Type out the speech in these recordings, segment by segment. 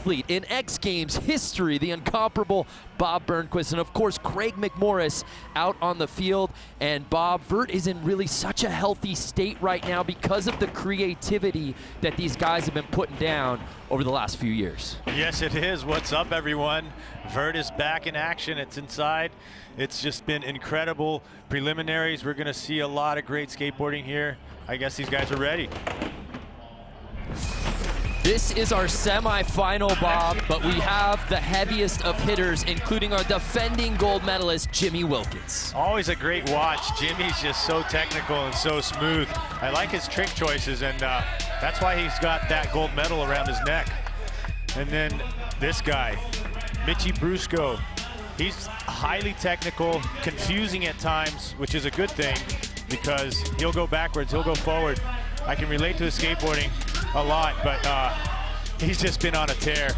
athlete in X Games history, the incomparable Bob Burnquist, and of course Craig McMorris out on the field. And Bob, Vert is in really such a healthy state right now because of the creativity that these guys have been putting down over the last few years. Yes, it is. What's up, everyone? Vert is back in action. It's inside. It's just been incredible preliminaries. We're going to see a lot of great skateboarding here. I guess these guys are ready. This is our semi-final, Bob, but we have the heaviest of hitters, including our defending gold medalist, Jimmy Wilkins. Always a great watch. Jimmy's just so technical and so smooth. I like his trick choices, and that's why he's got that gold medal around his neck. And then this guy, Mitchie Brusco. He's highly technical, confusing at times, which is a good thing because he'll go backwards, he'll go forward. I can relate to the skateboarding a lot, but he's just been on a tear.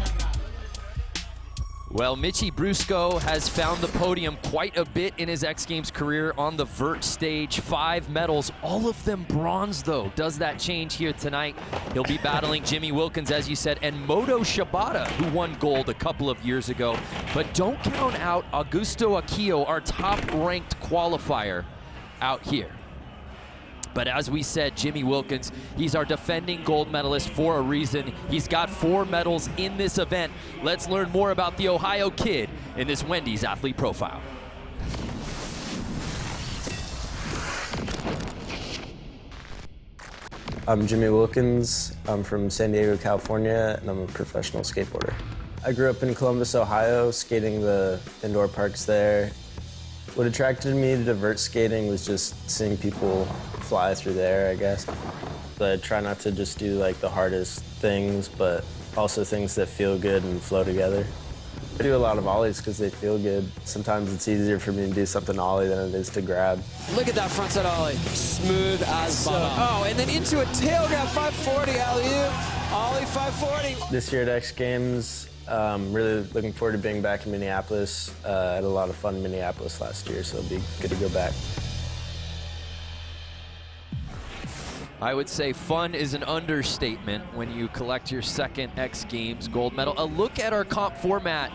Well, Mitchie Brusco has found the podium quite a bit in his X Games career on the Vert stage. 5 medals, all of them bronze though. Does that change here tonight? He'll be battling Jimmy Wilkins, as you said, and Moto Shibata, who won gold a couple of years ago. But don't count out Augusto Akio, our top-ranked qualifier out here. But as we said, Jimmy Wilkins, he's our defending gold medalist for a reason. He's got 4 medals in this event. Let's learn more about the Ohio kid in this Wendy's Athlete Profile. I'm Jimmy Wilkins. I'm from San Diego, California, and I'm a professional skateboarder. I grew up in Columbus, Ohio, skating the indoor parks there. What attracted me to vert skating was just seeing people fly through the air, I guess. I try not to just do like the hardest things, but also things that feel good and flow together. I do a lot of ollies because they feel good. Sometimes it's easier for me to do something ollie than it is to grab. Look at that frontside ollie. Smooth as butter. Oh, and then into a tail grab, 540 alley-oop. Ollie 540. This year at X Games, really looking forward to being back in Minneapolis. I had a lot of fun in Minneapolis last year, so it'll be good to go back. I would say fun is an understatement when you collect your second X Games gold medal. A look at our comp format.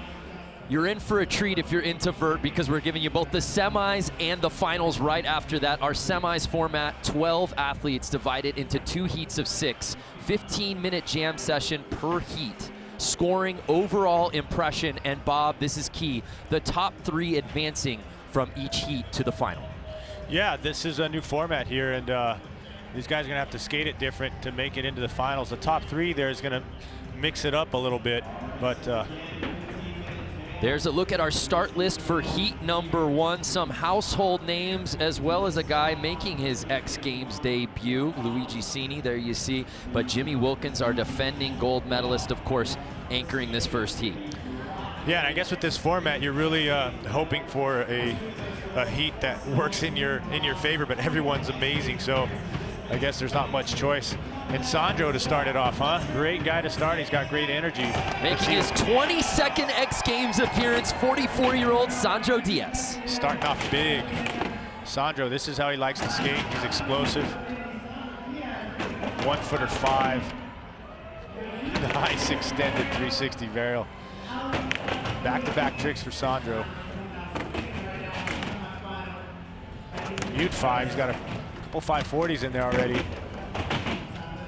You're in for a treat if you're into vert because we're giving you both the semis and the finals right after that. Our semis format, 12 athletes divided into 2 heats of 6, 15-minute jam session per heat. Scoring overall impression, and Bob, this is key, the top 3 advancing from each heat to the final. Yeah, this is a new format here, and these guys are gonna have to skate it different to make it into the finals. The top 3 there is gonna mix it up a little bit, but there's a look at our start list for heat number 1. Some household names, as well as a guy making his X Games debut, Luigi Seanie, there you see. But Jimmy Wilkins, our defending gold medalist, of course, anchoring this first heat. yeah, and I guess with this format, you're really hoping for a heat that works in your favor, but everyone's amazing, so I guess there's not much choice. And Sandro to start it off, huh? Great guy to start. He's got great energy. Making his 22nd X Games appearance, 44-year-old Sandro Diaz. Starting off big. Sandro, this is how he likes to skate. He's explosive. 1'5". Nice extended 360 varial. Back-to-back tricks for Sandro. U5, he's got a couple 540s in there already.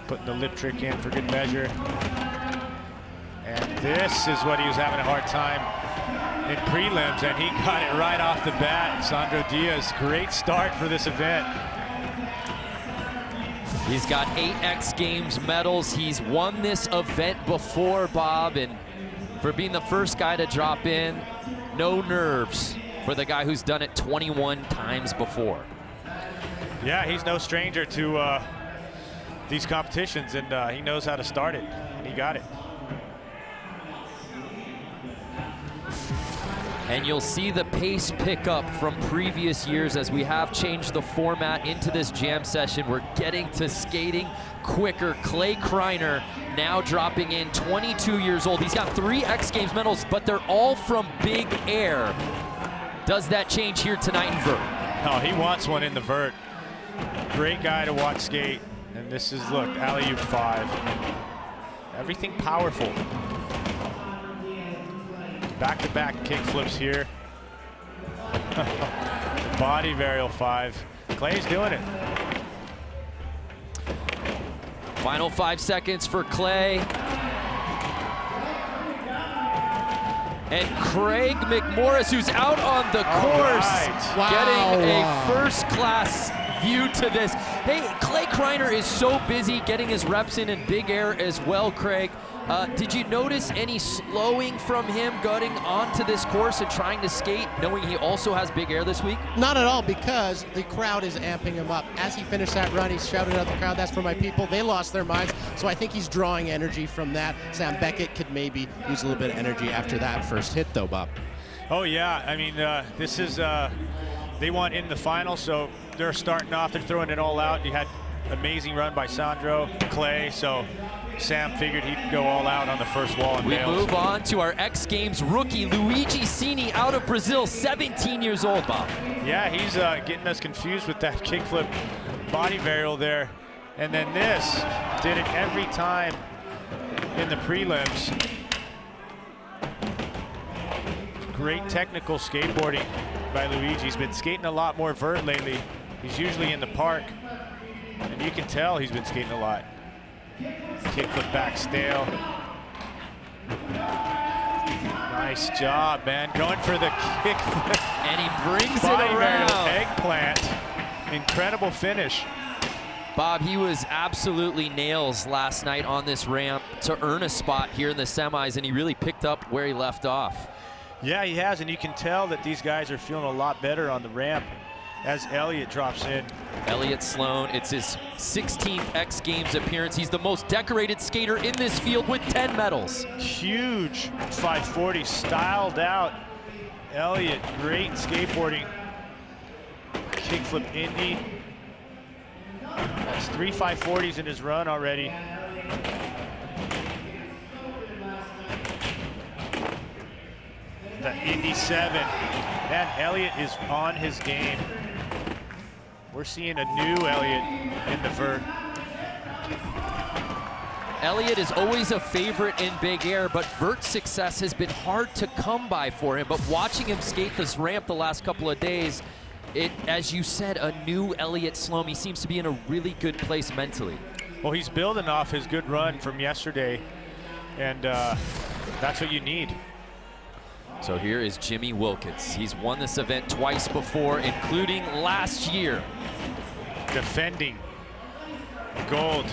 Putting the lip trick in for good measure. And this is what he was having a hard time in prelims, and he got it right off the bat. Sandro Diaz, great start for this event. He's got 8 X Games medals. He's won this event before, Bob, and for being the first guy to drop in, no nerves for the guy who's done it 21 times before. Yeah, he's no stranger to these competitions, and he knows how to start it, and he got it. And you'll see the pace pick up from previous years as we have changed the format into this jam session. We're getting to skating quicker. Clay Kreiner now dropping in, 22 years old. He's got 3 X Games medals, but they're all from big air. Does that change here tonight in vert? Oh, he wants one in the vert. Great guy to watch skate. And this is, look, alley-oop 5. Everything powerful. Back-to-back kick flips here. Body varial 5. Clay's doing it. Final 5 seconds for Clay. And Craig McMorris, who's out on the course, getting a first-class view to this. Hey, Clay Kreiner is so busy getting his reps in big air as well, Craig. Did you notice any slowing from him getting onto this course and trying to skate, knowing he also has big air this week? Not at all, because the crowd is amping him up. As he finished that run, he shouted at the crowd, "That's for my people." They lost their minds, so I think he's drawing energy from that. Sam Beckett could maybe use a little bit of energy after that first hit, though, Bob. Oh, yeah. I mean, this is, they want in the final, so they're starting off, they're throwing it all out. You had amazing run by Sandro, Clay, so Sam figured he'd go all out on the first wall and We nails. move on to our X Games rookie, Luigi Seanie, out of Brazil, 17 years old, Bob. Yeah, he's getting us confused with that kickflip body varial there. And then this, did it every time in the prelims. Great technical skateboarding by Luigi. He's been skating a lot more vert lately. He's usually in the park, and you can tell he's been skating a lot. Kickflip back stale. Nice job, man. Going for the kickflip. And he brings Body it varial around. eggplant. Incredible finish. Bob, he was absolutely nails last night on this ramp to earn a spot here in the semis, and he really picked up where he left off. Yeah, he has, and you can tell that these guys are feeling a lot better on the ramp as Elliott drops in. Elliott Sloane, it's his 16th X Games appearance. He's the most decorated skater in this field with 10 medals. Huge 540, styled out. Elliott, great skateboarding. Kickflip Indy. That's 3 540s in his run already. The Indy 7. Man, Elliott is on his game. We're seeing a new Elliott in the vert. Elliott is always a favorite in big air, but vert success has been hard to come by for him. But watching him skate this ramp the last couple of days, as you said, a new Elliott Sloane. He seems to be in a really good place mentally. Well, he's building off his good run from yesterday, and that's what you need. So here is Jimmy Wilkins. He's won this event twice before, including last year. Defending gold.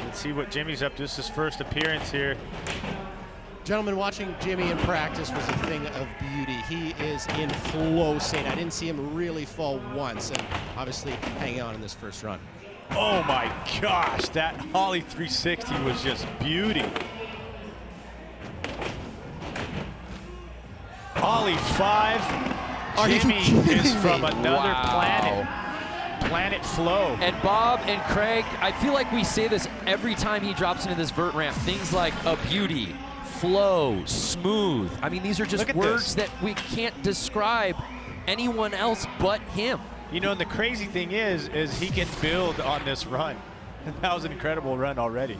Let's see what Jimmy's up to. This is his first appearance here. Gentlemen, watching Jimmy in practice was a thing of beauty. He is in flow state. I didn't see him really fall once, and obviously hanging on in this first run. Oh my gosh, that Ollie 360 was just beauty. Ollie 5. Jimmy is from another planet. Planet Flow. And Bob and Craig, I feel like we say this every time he drops into this vert ramp. Things like a beauty, flow, smooth. I mean, these are just words that we can't describe anyone else but him. You know, and the crazy thing is he can build on this run. That was an incredible run already.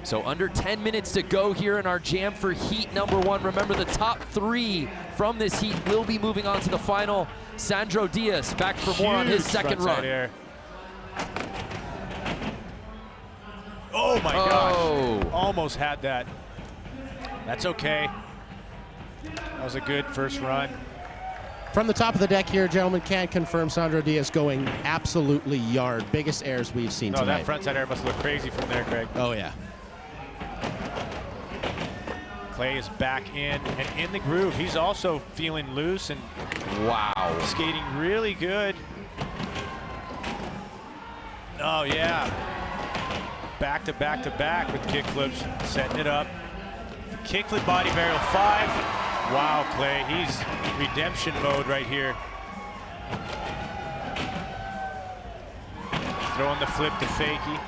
So under 10 minutes to go here in our jam for heat number 1. Remember, the top 3 from this heat will be moving on to the final. Sandro Diaz back for more on his second run. Air. Oh my gosh, almost had that. That's okay. That was a good first run. From the top of the deck here, gentlemen, can confirm Sandro Diaz going absolutely yard. Biggest airs we've seen tonight. That frontside air must look crazy from there, Craig. Oh yeah. Clay is back in and in the groove. He's also feeling loose and wow, skating really good. Oh yeah. Back to back to back with kickflips, setting it up. Kickflip body varial 5. Wow, Clay, he's redemption mode right here. Throwing the flip to Fakey.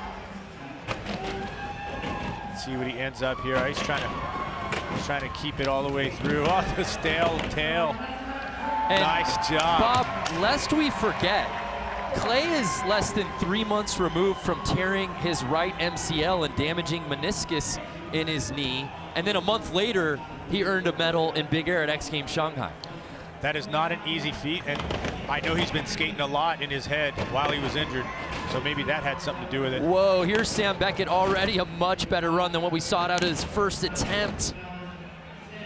Let's see what he ends up here. He's trying to keep it all the way through. Oh, the stale tail. And nice job. Bob, lest we forget, Clay is less than 3 months removed from tearing his right MCL and damaging meniscus in his knee. And then a month later, he earned a medal in Big Air at X Games Shanghai. That is not an easy feat, and I know he's been skating a lot in his head while he was injured, so maybe that had something to do with it. Whoa, here's Sam Beckett, already a much better run than what we saw out of his first attempt.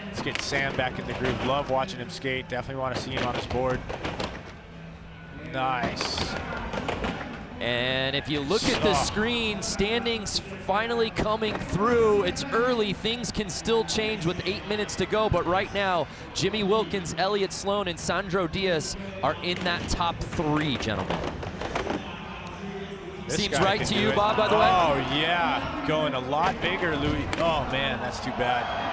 Let's get Sam back in the groove. Love watching him skate. Definitely want to see him on this board. Nice. And if you look at the screen, standings finally coming through. It's early, things can still change with 8 minutes to go, but right now, Jimmy Wilkins, Elliott Sloane, and Sandro Diaz are in that top 3, gentlemen. Seems right to you, Bob, by the way? Oh, yeah. Going a lot bigger, Louis. Oh, man, that's too bad.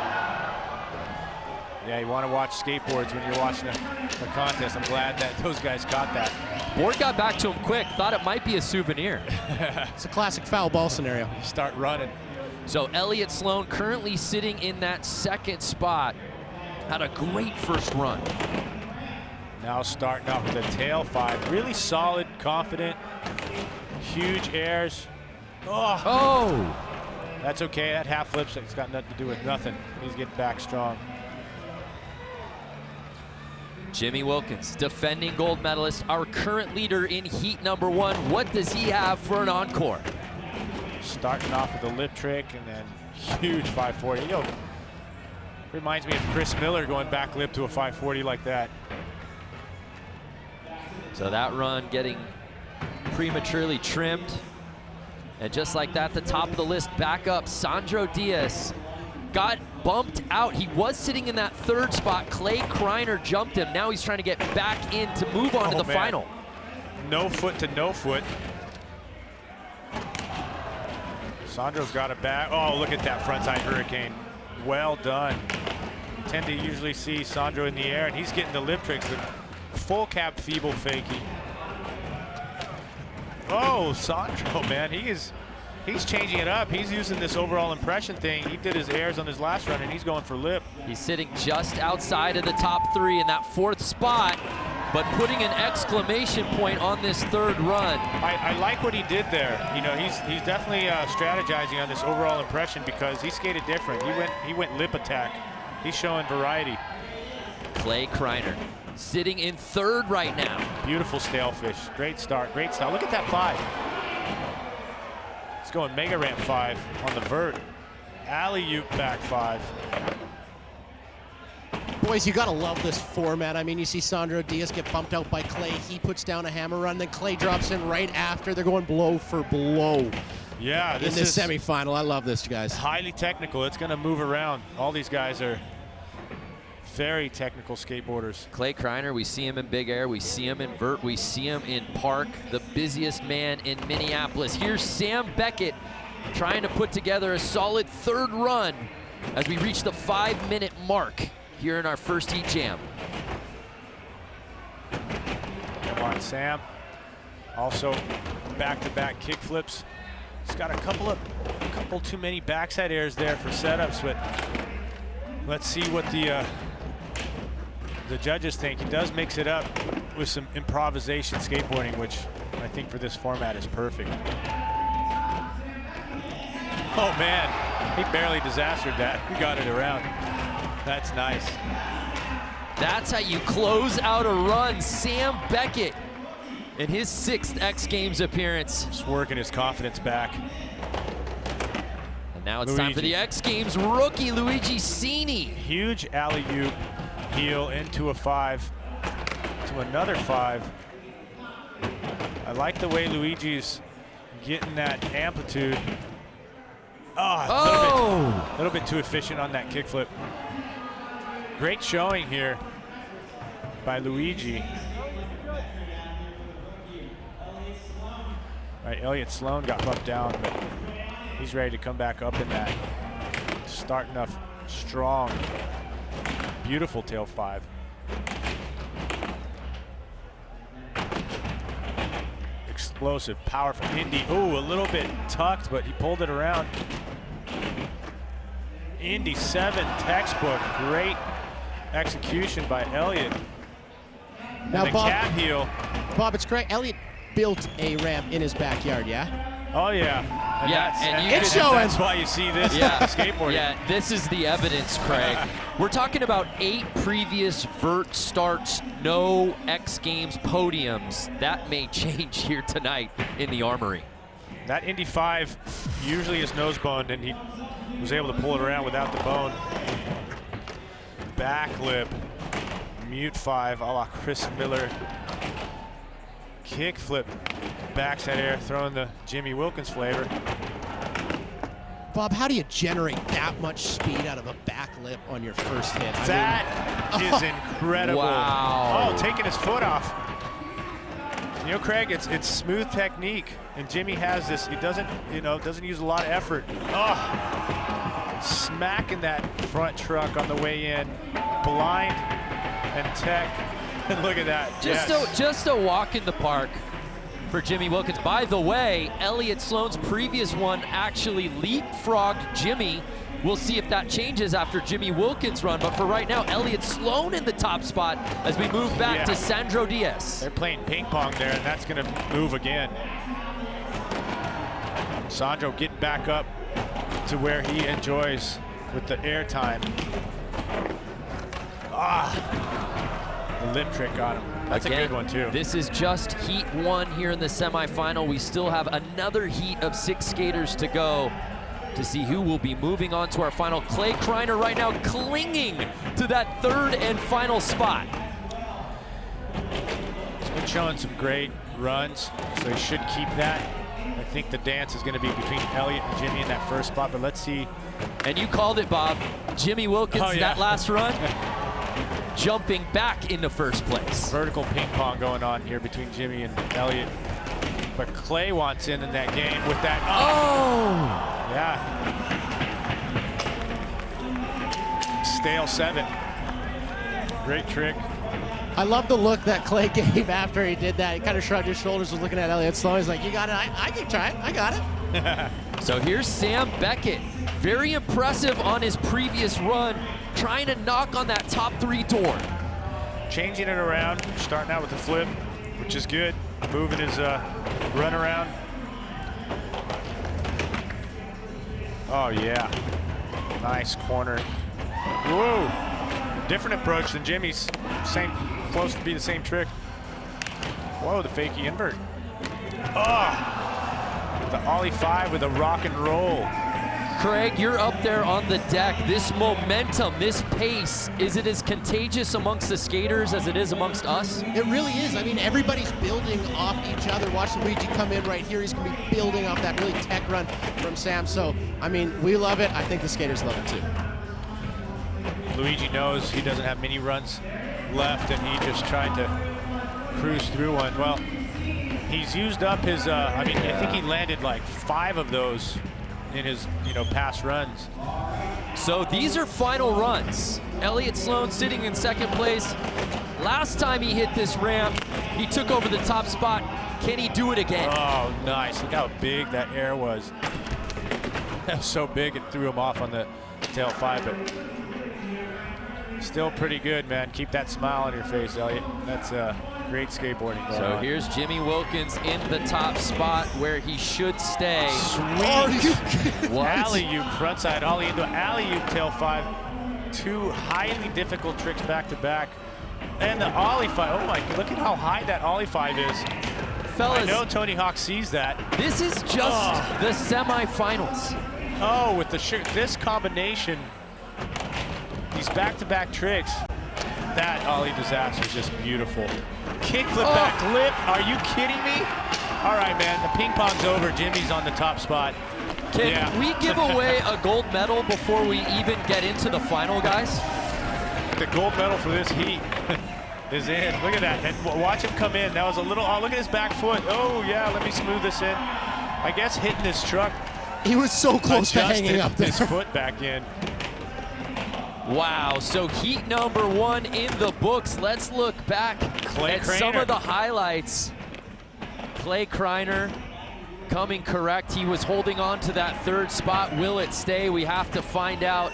Yeah, you want to watch skateboards when you're watching a contest. I'm glad that those guys caught that. Board got back to him quick, thought it might be a souvenir. It's a classic foul ball scenario. Start running. So Elliott Sloane currently sitting in that 2nd spot. Had a great first run. Now starting off with a tail 5. Really solid, confident, huge airs. Oh! That's okay, that half flips, it's got nothing to do with nothing. He's getting back strong. Jimmy Wilkins, defending gold medalist, our current leader in heat number 1. What does he have for an encore? Starting off with a lip trick and then huge 540. Yo, reminds me of Chris Miller going back lip to a 540 like that. So that run getting prematurely trimmed. And just like that, the top of the list back up, Sandro Diaz got bumped out. He was sitting in that 3rd spot. Clay Kreiner jumped him. Now he's trying to get back in to move on to the final. No foot to no foot. Sandro's got it back. Oh, look at that frontside hurricane. Well done. You tend to usually see Sandro in the air, and he's getting the lip tricks. The full cap feeble fakie. Oh, Sandro, man, he's changing it up. He's using this overall impression thing. He did his airs on his last run, and he's going for lip. He's sitting just outside of the top 3 in that 4th spot, but putting an exclamation point on this 3rd run. I like what he did there. You know, he's definitely strategizing on this overall impression because he skated different. He went lip attack. He's showing variety. Clay Kreiner sitting in 3rd right now. Beautiful stalefish. Great start. Great start. Look at that 5. It's going mega ramp 5 on the vert. Alley-oop back 5. Boys, you gotta love this format. I mean, you see Sandro Diaz get bumped out by Clay. He puts down a hammer run, then Clay drops in right after. They're going blow for blow. Yeah, in this semifinal. I love this, guys. Highly technical. It's gonna move around. All these guys are very technical skateboarders. Clay Kreiner, we see him in Big Air, we see him in Vert, we see him in Park, the busiest man in Minneapolis. Here's Sam Beckett trying to put together a solid 3rd run as we reach the 5-minute mark here in our first heat jam. Come on, Sam. Also, back-to-back kick flips. He's got a couple too many backside airs there for setups, but let's see what the judges think. He does mix it up with some improvisation skateboarding, which I think for this format is perfect. Oh man, he barely disastered that. He got it around. That's nice. That's how you close out a run. Sam Beckett in his 6th X Games appearance. Just working his confidence back. And now it's time for the X Games rookie, Luigi Seanie. Huge alley-oop heel into a 5, to another 5. I like the way Luigi's getting that amplitude. Oh, a little bit too efficient on that kickflip. Great showing here by Luigi. All right, Elliott Sloane got bumped down, but he's ready to come back up in that. Starting off strong. Beautiful tail 5. Explosive, powerful Indy. Ooh, a little bit tucked, but he pulled it around. Indy 7 textbook. Great execution by Elliott. Now, the Bob, cat heel. Bob, it's correct. Elliott built a ramp in his backyard, yeah? Oh yeah. And it's showing. That's why you see this skateboarding. Yeah, this is the evidence, Craig. We're talking about 8 previous Vert starts, no X Games podiums. That may change here tonight in the Armory. That Indy 5 usually is nose boned, and he was able to pull it around without the bone. Backlip, mute 5 a la Chris Miller. Kickflip, backside air, throwing the Jimmy Wilkins flavor. Bob, how do you generate that much speed out of a back lip on your first hit? That is incredible. Wow. Oh, taking his foot off. You know, Craig, it's smooth technique, and Jimmy has this. He doesn't use a lot of effort. Oh, smacking that front truck on the way in, blind and tech. And look at that. Just a walk in the park for Jimmy Wilkins. By the way, Elliott Sloane's previous one actually leapfrogged Jimmy. We'll see if that changes after Jimmy Wilkins' run, but for right now, Elliott Sloane in the top spot as we move back to Sandro Diaz. They're playing ping pong there, and that's going to move again. Sandro getting back up to where he enjoys with the air time. The lip trick got him. That's Again, a good one, too. This is just heat 1 here in the semifinal. We still have another heat of 6 skaters to go to see who will be moving on to our final. Clay Kreiner right now clinging to that 3rd and final spot. He's been showing some great runs, so he should keep that. I think the dance is going to be between Elliott and Jimmy in that first spot, but let's see. And you called it, Bob. Jimmy Wilkins, that last run, jumping back into first place. Vertical ping pong going on here between Jimmy and Elliott. But Clay wants in that game with that. Yeah. Stale 7. Great trick. I love the look that Clay gave after he did that. He kind of shrugged his shoulders, was looking at Elliott Sloane. He's like, you got it, I can try it, I got it. So here's Sam Beckett. Very impressive on his previous run, trying to knock on that top 3 door. Changing it around, starting out with the flip, which is good. Moving his run around. Oh yeah, nice corner. Whoa, different approach than Jimmy's. Close to be the same trick. Whoa, the fakie invert. Oh, the ollie 5 with a rock and roll. Craig, you're up there on the deck. This momentum, this pace, is it as contagious amongst the skaters as it is amongst us? It really is. I mean, everybody's building off each other. Watch Luigi come in right here. He's going to be building off that really tech run from Sam. So, I mean, we love it. I think the skaters love it too. Luigi knows he doesn't have many runs left, and he just tried to cruise through one. Well, he's used up his, I think he landed like 5 of those in his, past runs. So these are final runs. Elliott Sloane sitting in 2nd place. Last time he hit this ramp, he took over the top spot. Can he do it again? Oh, nice. Look how big that air was. That was so big it threw him off on the tail 5, but still pretty good, man. Keep that smile on your face, Elliott. That's great skateboarding going on. Here's Jimmy Wilkins in the top spot where he should stay. Sweet. What? Alley-oop, frontside ollie into alley-oop tail 5. 2 highly difficult tricks back to back. And the ollie 5. Oh my, look at how high that ollie 5 is. Fellas, I know Tony Hawk sees that. this is just the semifinals. Oh, with this combination, these back-to-back tricks, that ollie disaster is just beautiful. Kickflip back lip, are you kidding me? All right, man, the ping pong's over. Jimmy's on the top spot. Can we give away a gold medal before we even get into the final, guys? The gold medal for this heat is in. Look at that, and watch him come in. That was a little, look at his back foot. Oh yeah, let me smooth this in. I guess hitting this truck. He was so close to hanging up there. His foot back in. Wow, so heat number 1 in the books. Let's look back at some of the highlights. Clay Kreiner coming correct. He was holding on to that 3rd spot. Will it stay? We have to find out.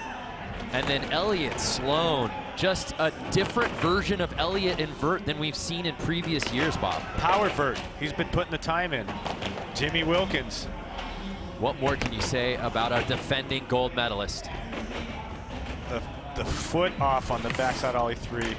And then Elliott Sloane, just a different version of Elliott and Vert than we've seen in previous years, Bob. Power Vert, he's been putting the time in. Jimmy Wilkins, What more can you say about our defending gold medalist? The foot off on the backside ollie 3.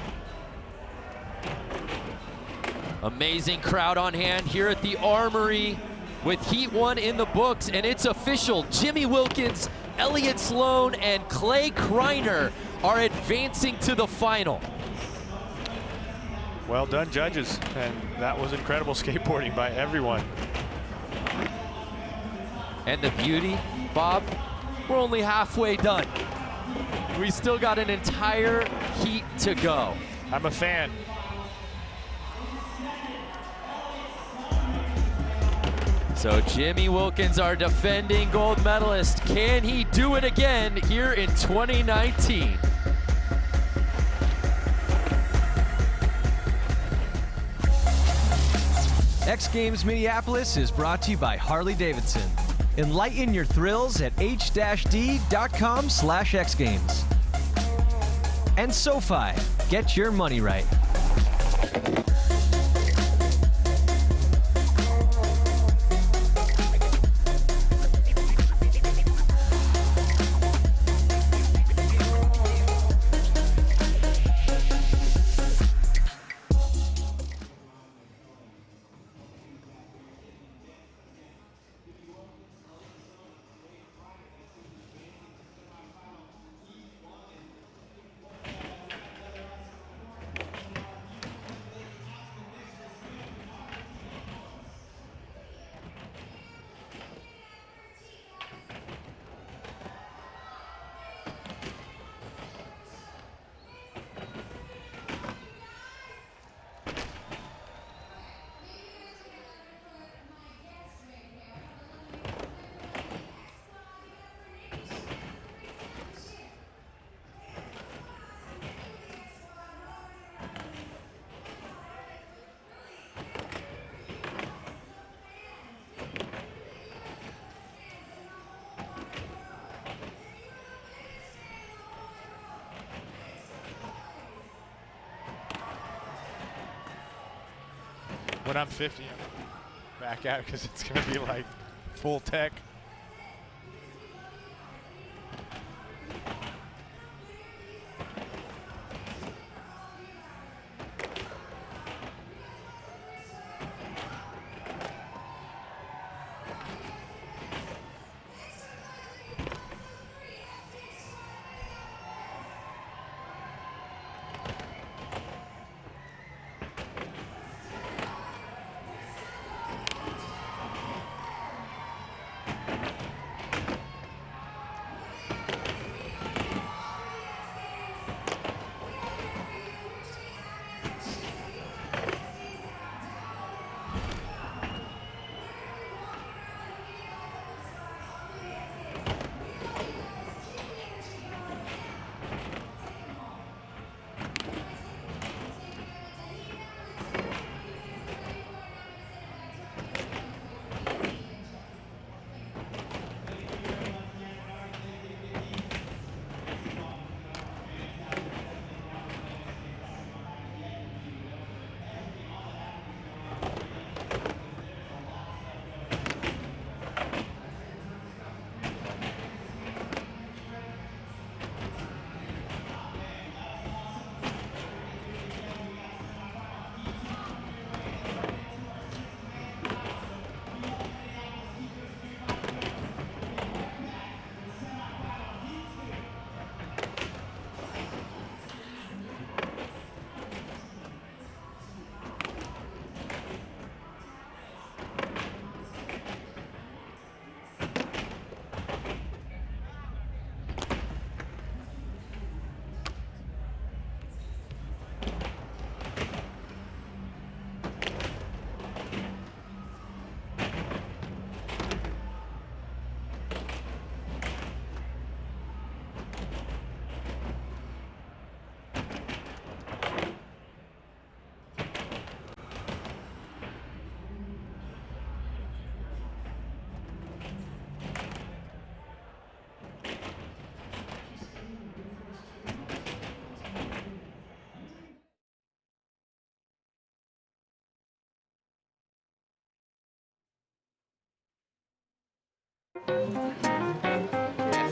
Amazing crowd on hand here at the Armory with Heat 1 in the books, and it's official. Jimmy Wilkins, Elliott Sloane, and Clay Kreiner are advancing to the final. Well done, judges, and that was incredible skateboarding by everyone. And the beauty, Bob, we're only halfway done. We still got an entire heat to go. I'm a fan. So Jimmy Wilkins, our defending gold medalist, can he do it again here in 2019? X Games Minneapolis is brought to you by Harley-Davidson. Enlighten your thrills at h-d.com/xgames. And SoFi, get your money right. When I'm 50, I'm back out because it's going to be like full tech.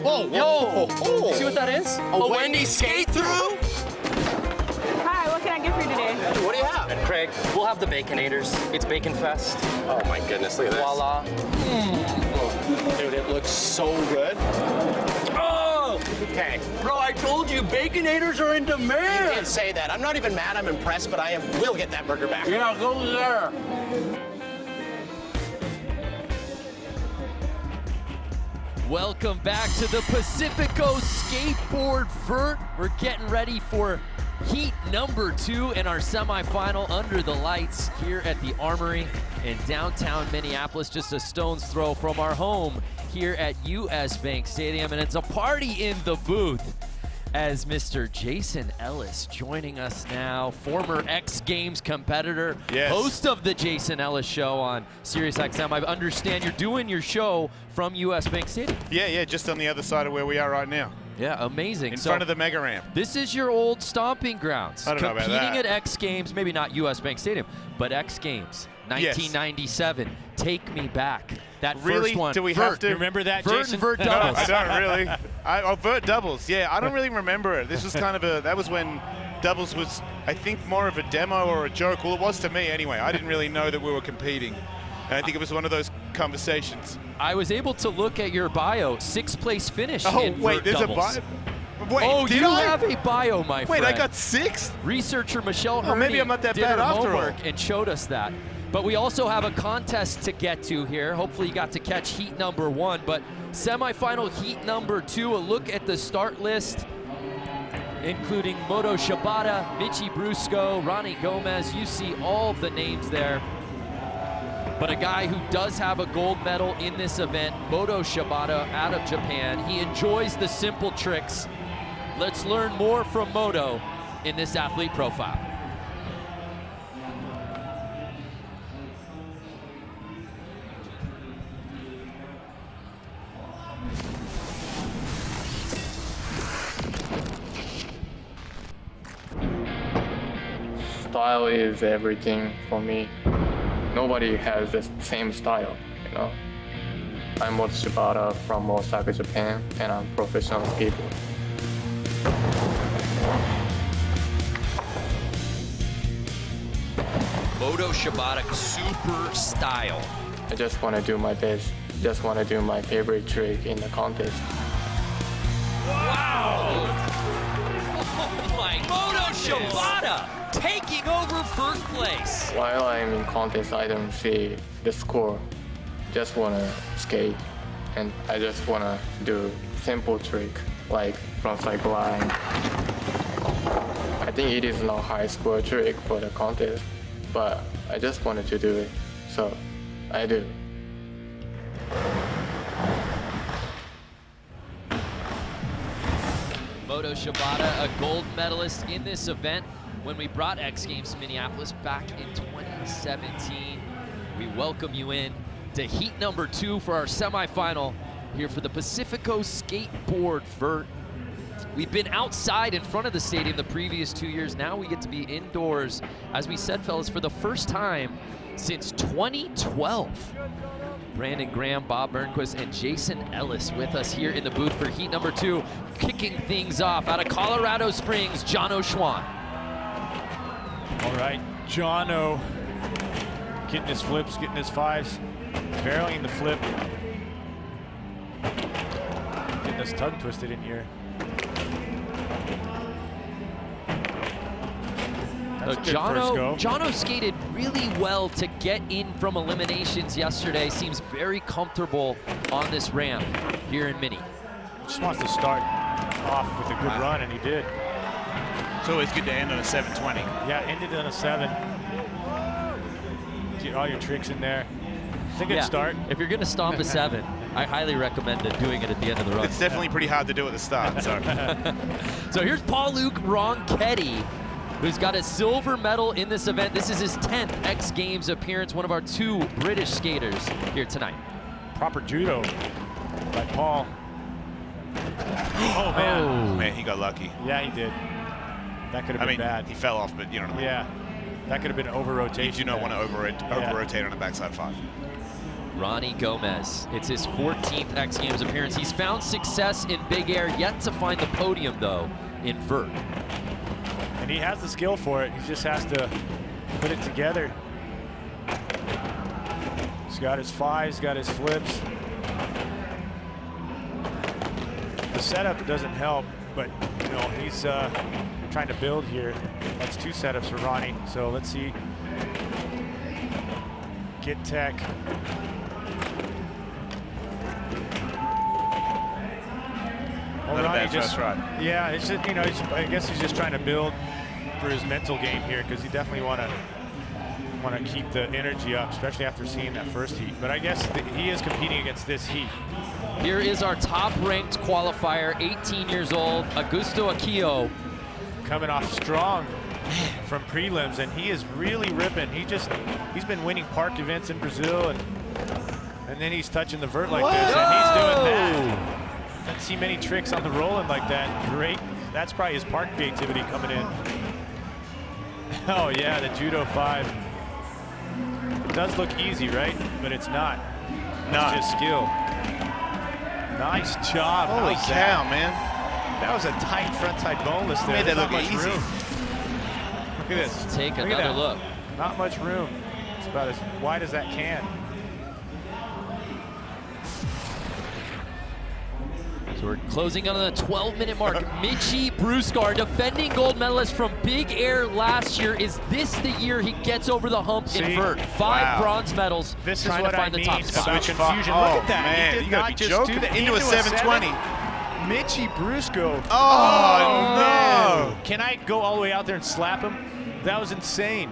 Whoa, whoa! Oh. See what that is? A Wendy skate through? Hi, what can I get for you today? What do you have? And Craig, we'll have the Baconators. It's Bacon Fest. Oh my goodness, look at this. Voila. Dude, it looks so good. Oh! Okay. Bro, I told you, Baconators are in You demand. can't say that. I'm not even mad, I'm impressed, but will get that burger back. Yeah, go there. Welcome back to the Pacifico Skateboard Vert. We're getting ready for heat number 2 in our semifinal under the lights here at the Armory in downtown Minneapolis, just a stone's throw from our home here at US Bank Stadium. And it's a party in the booth as Mr. Jason Ellis joining us now, former X Games competitor, Yes. host of the Jason Ellis Show on SiriusXM. I understand you're doing your show from US Bank Stadium. Yeah, just on the other side of where we are right now. Yeah, amazing. In front of the mega ramp. This is your old stomping grounds. I don't know about Competing that. at X Games, maybe not US Bank Stadium, but X Games, 1997. Take me back. That Really? first one. Do we Vert. have to? Remember that, Vert Jason? and Vert No, doubles. I don't really. Vert doubles. Yeah, I don't really remember it. This was kind of that was when doubles was, I think, more of a demo or a joke. Well, it was to me anyway. I didn't really know that we were competing. And I think it was one of those conversations. I was able to look at your bio. 6th place finish in wait, Vert there's doubles. a bio. Wait, Oh, did you I? have a bio, my friend. Wait, I got 6th? Researcher Michelle Oh, maybe Herney I'm not that did bad her after all. homework and showed us that. But we also have a contest to get to here. Hopefully you got to catch heat number 1, but semifinal heat number 2, a look at the start list, including Moto Shibata, Mitchie Brusco, Ronnie Gomes. You see all of the names there. But a guy who does have a gold medal in this event, Moto Shibata out of Japan. He enjoys the simple tricks. Let's learn more from Moto in this athlete profile. Style is everything for me. Nobody has the same style, you know. I'm Moto Shibata from Osaka, Japan, and I'm a professional skateboarder. Moto Shibata super style. I just want to do my best. Just want to do my favorite trick in the contest. Wow! Oh my, Moto Shibata taking over first place. While I'm in contest, I don't see the score. Just want to skate, and I just want to do simple trick like frontside glide. I think it is not high score trick for the contest, but I just wanted to do it, so I do. Moto Shibata, a gold medalist in this event when we brought X Games to Minneapolis back in 2017. We welcome you in to heat number 2 for our semifinal here for the Pacifico Skateboard Vert. We've been outside in front of the stadium the previous 2 years. Now we get to be indoors, as we said, fellas, for the first time since 2012. Brandon Graham, Bob Burnquist, and Jason Ellis with us here in the booth for heat number 2. Kicking things off out of Colorado Springs, Jono Schwan. All right, Jono getting his flips, getting his fives, barreling the flip. Getting this tongue twisted in here. Jono skated really well to get in from eliminations yesterday. Seems very comfortable on this ramp here in Mini. Just wants to start off with a good run, and he did. It's always good to end on a 720. Yeah, ended on a 7. Get all your tricks in there. It's a good start. If you're gonna stomp a 7, I highly recommend doing it at the end of the run. It's definitely pretty hard to do at the start. So, so here's Paul-Luc Ronchetti, who's got a silver medal in this event. This is his 10th X Games appearance, one of our 2 British skaters here tonight. Proper judo by Paul. oh man, man, he got lucky. Yeah, he did. That could have been bad. He fell off, but you know what I mean. Yeah, that could have been over rotation. You do not want to over rotate on a backside 5. Ronnie Gomes. It's his 14th X Games appearance. He's found success in big air, yet to find the podium, though, in vert. And he has the skill for it. He just has to put it together. He's got his fives, got his flips. The setup doesn't help, but you know, he's trying to build here. That's 2 setups for Ronnie. So let's see. Get tech. Well, Ronnie just, yeah, it's just, you know, I guess he's just trying to build for his mental game here, because he definitely want to keep the energy up, especially after seeing that first heat. But I guess he is competing against this heat. Here is our top-ranked qualifier, 18 years old, Augusto Akio. Coming off strong from prelims, and he is really ripping. He's been winning park events in Brazil, and then he's touching the vert like this, and he's doing that. Doesn't see many tricks on the rolling like that. Great. That's probably his park creativity coming in. Oh yeah, the Judo 5. It does look easy, right? But it's not. It's just skill. Nice job. Holy cow, man. That was a tight frontside boneless there. Made that look easy. Room. Look at this. Let's take another look. Not much room. It's about as wide as that can. So we're closing on the 12-minute mark. Mitchie Brusco, our defending gold medalist from Big Air last year. Is this the year he gets over the hump in vert? 5 bronze medals, this trying is to find the top spot. About confusion. Look at that. Man, he did you gotta not be just joking. do that. Into a 720. Mitchie Brusco. Oh, no. Can I go all the way out there and slap him? That was insane.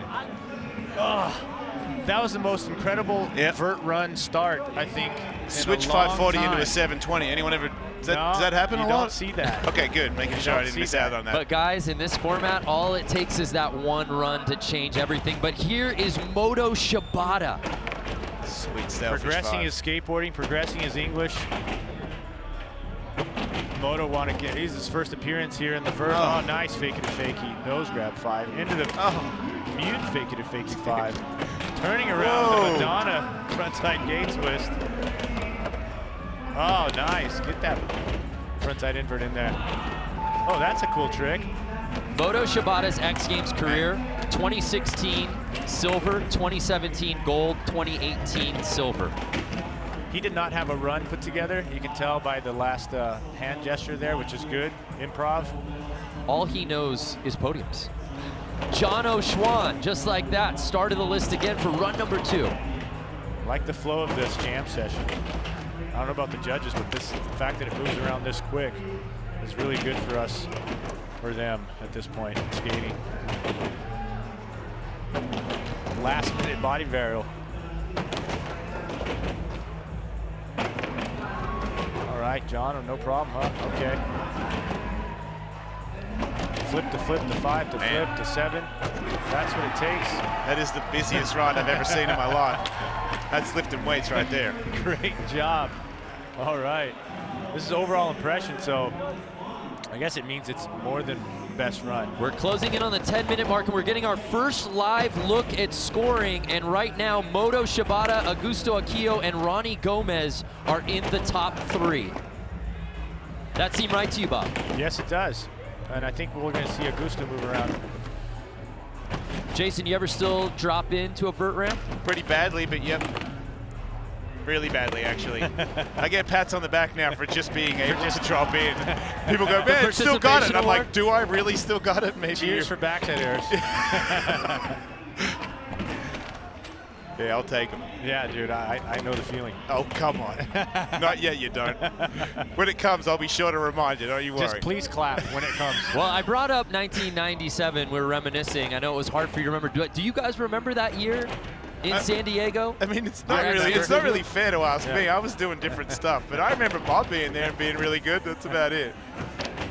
That was the most incredible vert run start, I think. Switch 540 into a 720. Anyone ever? Does that happen a lot? You don't see that. Okay, good. Making sure I didn't miss out on that. But guys, in this format, all it takes is that one run to change everything. But here is Moto Shibata. Sweet selfish progressing his skateboarding, progressing his English. Moto want to get, he's his first appearance here in the vert. Oh, nice fake it and fakey. Nose grab 5. Into the mute fake it and fakey 5. Turning around the Madonna frontside gate twist. Oh, nice. Get that frontside invert in there. Oh, that's a cool trick. Moto Shibata's X Games career, 2016 silver, 2017 gold, 2018 silver. He did not have a run put together. You can tell by the last hand gesture there, which is good. Improv. All he knows is podiums. John O'Schwan, just like that, started the list again for run number 2. Like the flow of this jam session. I don't know about the judges, but the fact that it moves around this quick is really good for us, or them at this point in skating. Last minute body varial. All right, John, no problem, huh? Okay. Flip to flip to 5 to flip to 7. That's what it takes. That is the busiest ride I've ever seen in my life. That's lifting weights right there. Great job. All right. This is overall impression, so I guess it means it's more than best run. We're closing in on the 10-minute mark, and we're getting our first live look at scoring. And right now, Moto Shibata, Augusto Akio, and Ronnie Gomes are in the top 3. That seem right to you, Bob? Yes, it does. And I think we're going to see Augusto move around. Jason, you ever still drop into a vert ramp? Pretty badly, but yep. Really badly, actually. I get pats on the back now for just being able to drop in. People go, man, still got it. And I'm like, do I really still got it? Maybe. Cheers for backside airs. Yeah, I'll take them. Yeah, dude, I know the feeling. Oh, come on. Not yet, you don't. When it comes, I'll be sure to remind you, don't you worry. Just please clap when it comes. Well, I brought up 1997. We're reminiscing. I know it was hard for you to remember. Do you guys remember that year in San Diego? I mean, it's not really fair to ask me. I was doing different stuff, but I remember Bob being there and being really good. That's about it.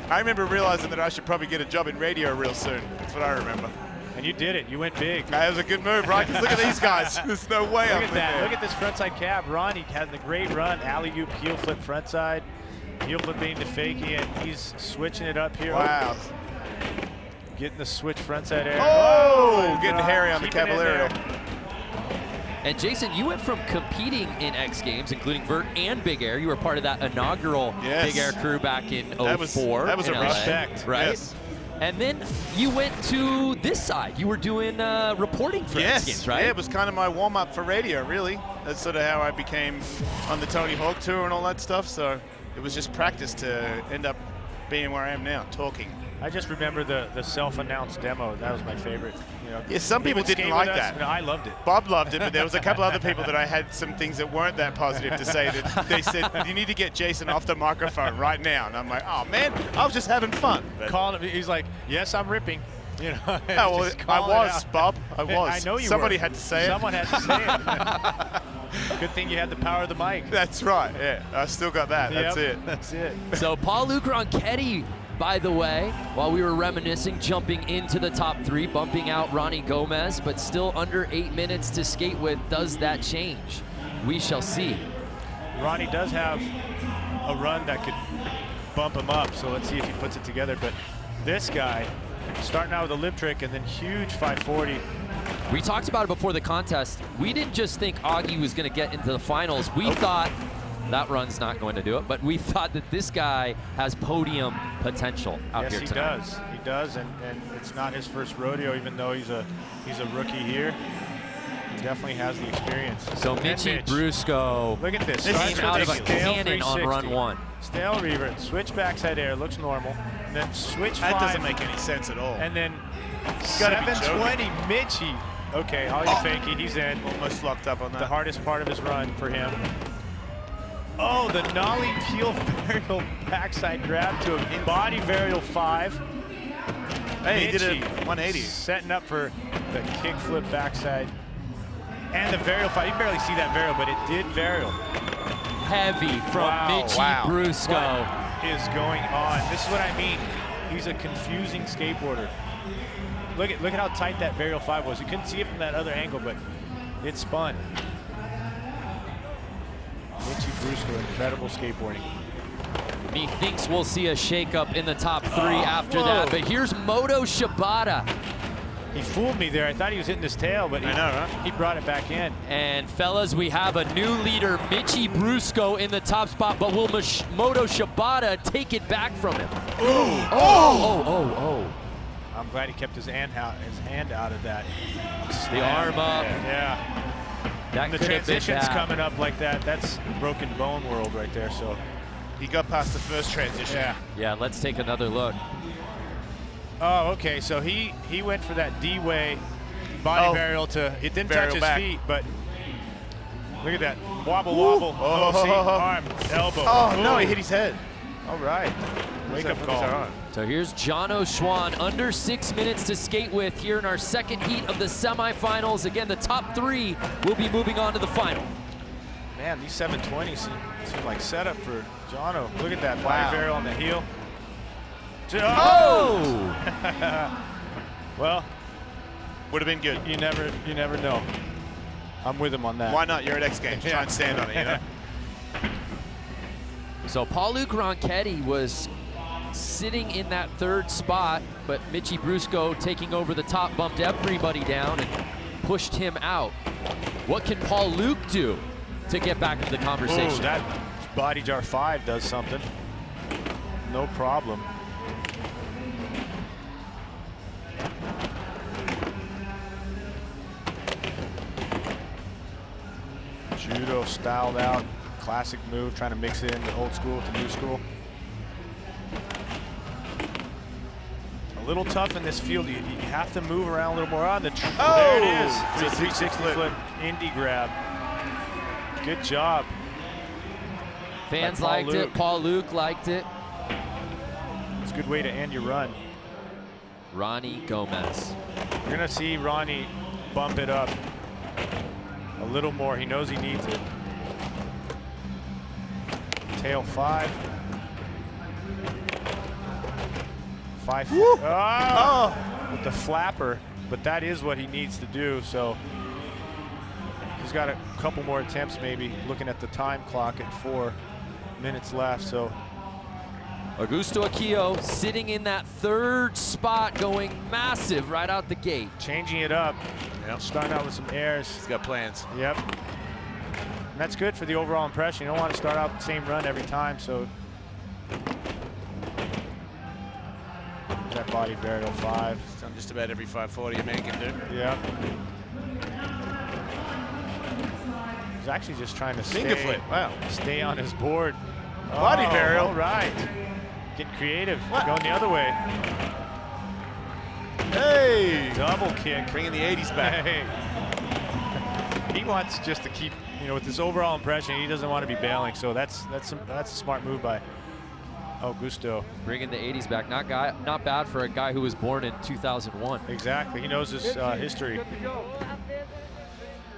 I remember realizing that I should probably get a job in radio real soon. That's what I remember. And you did it. You went big. That was a good move, right? Because look at these guys. There's no way I'm Look at that. There. Look at this frontside cab. Ronnie had the great run. Alley-oop, heel flip frontside. Heel flip being the fakie, and he's switching it up here. Wow. Getting the switch frontside air. Oh, getting hairy on the Caballero. And Jason, you went from competing in X Games, including Vert and Big Air. You were part of that inaugural Big Air crew back in 04. That was a respect, right? Yes. And then you went to this side. You were doing reporting for X Games, right? Yeah, it was kind of my warm-up for radio, really. That's sort of how I became on the Tony Hawk Tour and all that stuff. So it was just practice to end up being where I am now, talking. I just remember the self-announced demo. That was my favorite. You know, yeah, some people didn't like that. No, I loved it. Bob loved it, but there was a couple other people that I had some things that weren't that positive to say. That they said, you need to get Jason off the microphone right now. And I'm like, oh, man, I was just having fun. Calling him, he's like, yes, I'm ripping. You know, oh, well, I was, Bob. I was. I know you Somebody were. had to say Someone it. had to say it. Good thing you had the power of the mic. That's right, yeah. I still got that. Yep, That's it. That's it. So Paul-Luc Ronchetti, by the way, while we were reminiscing, jumping into the top 3, bumping out Ronnie Gomes, but still under 8 minutes to skate with. Does that change? We shall see. Ronnie does have a run that could bump him up, so let's see if he puts it together. But this guy, starting out with a lip trick and then huge 540. We talked about it before the contest. We didn't just think Augie was going to get into the finals. We thought that run's not going to do it, but we thought that this guy has podium potential out here tonight. Yes, he does, and it's not his first rodeo, even though he's a rookie here. He definitely has the experience. So Mitchie Brusco, look at this. Came out of a cannon on run 1. Stale revert, switch backside air, looks normal. And then switch 5. That doesn't make any sense at all. And then 720 Mitchie. Okay, all you fakey, he's in. Almost locked up on that. The hardest part of his run for him. Oh, the nollie heel varial backside grab to a body varial 5. Hey, he did a 180. Setting up for the kickflip backside. And the varial 5. You can barely see that varial, but it did varial. Heavy from Mitchie Brusco. What is going on? This is what I mean. He's a confusing skateboarder. Look at how tight that varial 5 was. You couldn't see it from that other angle, but it spun. Mitchie Brusco, incredible skateboarding. He thinks we'll see a shakeup in the top 3 after that, but here's Moto Shibata. He fooled me there. I thought he was hitting his tail, but he brought it back in. And fellas, we have a new leader, Mitchie Brusco, in the top spot, but will Moto Shibata take it back from him? Oh. I'm glad he kept his hand out of that. The arm up. Yeah. That the transitions coming up like that, that's broken bone world right there. So he got past the first transition. Yeah, let's take another look. Oh, okay, so he went for that D-way body varial to, it didn't touch his feet, but look at that, wobble. Oh, see, arm, elbow. Oh, no, he hit his head. All right, wake up call. So here's Jono Schwan, under 6 minutes to skate with here in our second heat of the semifinals. Again, the top 3 will be moving on to the final. Man, these 720s seem like setup for Jono. Look at that body varial on the heel. Oh! Well, would have been good. You never know. I'm with him on that. Why not? You're at X Games. Try and stand on it, you know? So Paul-Luc Ronchetti was sitting in that 3rd spot, but Mitchie Brusco taking over the top bumped everybody down and pushed him out. What can Paul-Luc do to get back into the conversation? Oh, that body jar 5 does something. No problem. Judo styled out, classic move, trying to mix it in the old school with the new school. A little tough in this field. You have to move around a little more on the there it is. It's a 360 flip indie grab. Good job. Fans liked it. Paul-Luc liked it. It's a good way to end your run. Ronnie Gomes. You're gonna see Ronnie bump it up a little more. He knows he needs it. Tail 5. 5. With the flapper, but that is what he needs to do. So he's got a couple more attempts, maybe looking at the time clock at 4 minutes left. So Augusto Akio sitting in that third spot, going massive right out the gate. Changing it up. Yep. Starting out with some airs. He's got plans. Yep. And that's good for the overall impression. You don't want to start out the same run every time, so. That body burial 5. It's done just about every 540 a man can do. Yep. He's actually just trying to finger flip. Wow. Stay on his board. Body burial. All right. Getting creative. Going the other way. Hey! Double kick. Bringing the 80s back. Hey. He wants just to keep, you know, with this overall impression, he doesn't want to be bailing. So that's a smart move by Augusto. Bringing the 80s back. Not bad for a guy who was born in 2001. Exactly. He knows his history.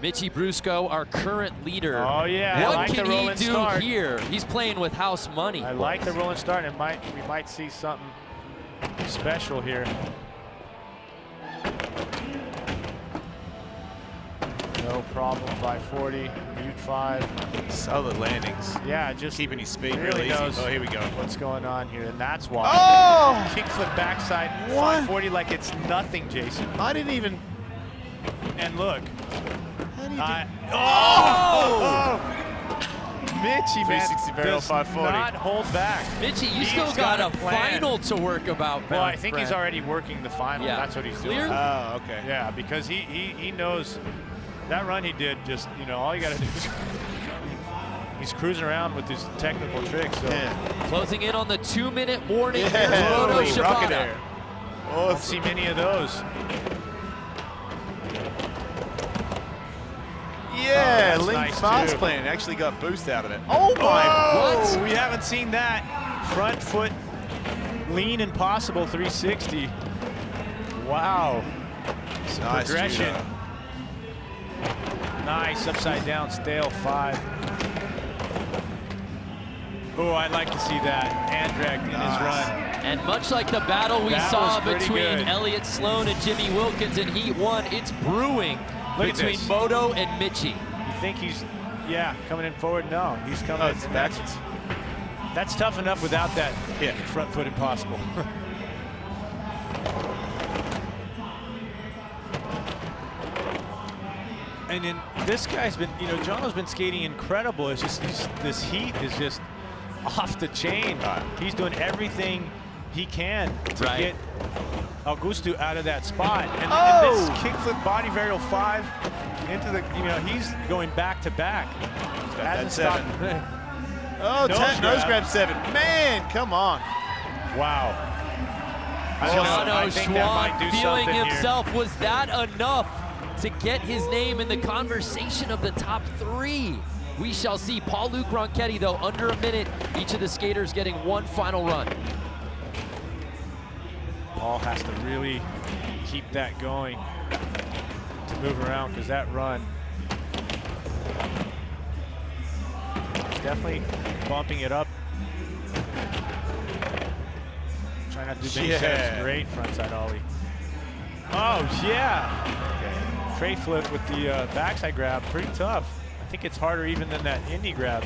Mitchie Brusco, our current leader. Oh yeah, what I like can the he rolling do start. here? He's playing with house money. I like the rolling start, and we might see something special here. No problem, 540, mute 5. Solid landings. Yeah, just keeping his speed really easy. Knows oh, here we go. What's going on here, and that's why. Oh! Kickflip backside, What? 540 like it's nothing, Jason. I didn't even. And look. How do you do? Oh! Mitchie, man, 360 barrel, does 540. not hold back. Mitchie, you He's still got a plan. final to work about. Well, I think friend. he's already working the final. Yeah. That's what he's doing. Clear? Oh, okay. Yeah, because he knows that run he did. Just, you know, all you got to do is he's cruising around with his technical tricks. So. Yeah. Closing in on the 2-minute warning. Yeah. Here's Moto Holy rocket Shibata. air. Don't see many of those. Yeah, Oh, lean nice fast too. plan actually got boost out of it. Oh my! What? We haven't seen that. Front foot lean impossible 360. Wow. Some Nice progression. judo. Nice upside down stale 5. Oh, I'd like to see that hand drag in his run. And much like the battle we That saw was pretty between good. Elliott Sloane and Jimmy Wilkins in Heat 1, it's brewing Look at between this. Moto and Mitchie. You think he's, yeah, coming in forward? No, he's coming Oh, in it's backwards. That's tough enough without that front foot impossible. And then this guy's been, you know, Jono's been skating incredible. It's just this heat is just off the chain. He's doing everything he can to get Augusto out of that spot. And this kickflip body varial 5 into the, you know, he's going back to back. Hasn't stopped. Oh, nose grab 7. Man, come on. Wow. Jono think that might do Schwan feeling something here. himself. Was that enough to get his name in the conversation of the top 3? We shall see. Paul-Luc Ronchetti, though, under a minute. Each of the skaters getting one final run. Paul has to really keep that going to move around, because that run is definitely bumping it up. Trying not to do big steps. Great frontside ollie. Oh, yeah. Okay. Tray flip with the backside grab. Pretty tough. I think it's harder even than that indie grab.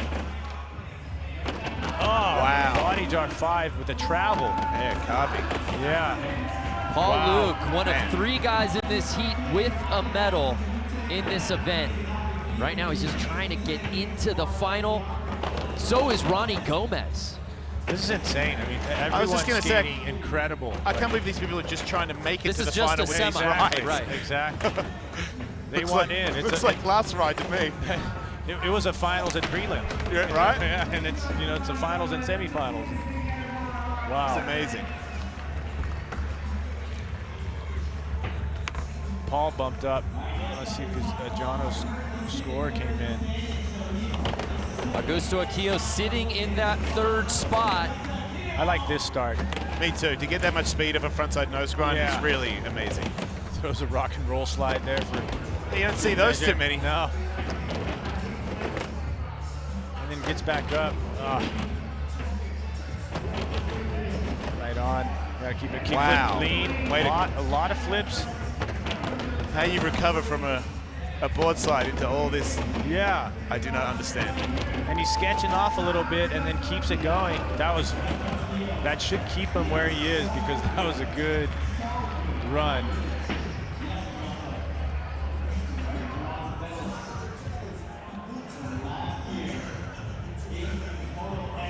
Oh, wow. Body jar 5 with the travel. Yeah, copy. Yeah. Paul-Luc, one of 3 guys in this heat with a medal in this event. Right now, he's just trying to get into the final. So is Ronnie Gomes. This is insane. I mean, everyone's I was just going to say, incredible. I can't believe these people are just trying to make it to the This is just final. a with semi. these rides. Right. Exactly. They Looks want like, in. Looks like last ride to me. It was a finals and prelim. Yeah, right? Yeah, and it's, you know, it's a finals and semifinals. Wow. It's amazing. Paul bumped up. Let's see if his Jono's score came in. Augusto Akio sitting in that 3rd spot. I like this start. Me too. To get that much speed of a frontside nose grind Yeah. is really amazing. Throws a rock and roll slide there for. You don't see those too many. No. And then gets back up. Right on. Gotta keep it Wow. lean. Way to- A lot of flips. How you recover from a a board slide into all this. Yeah. I do not understand. And he's sketching off a little bit and then keeps it going. That should keep him where he is, because that was a good run.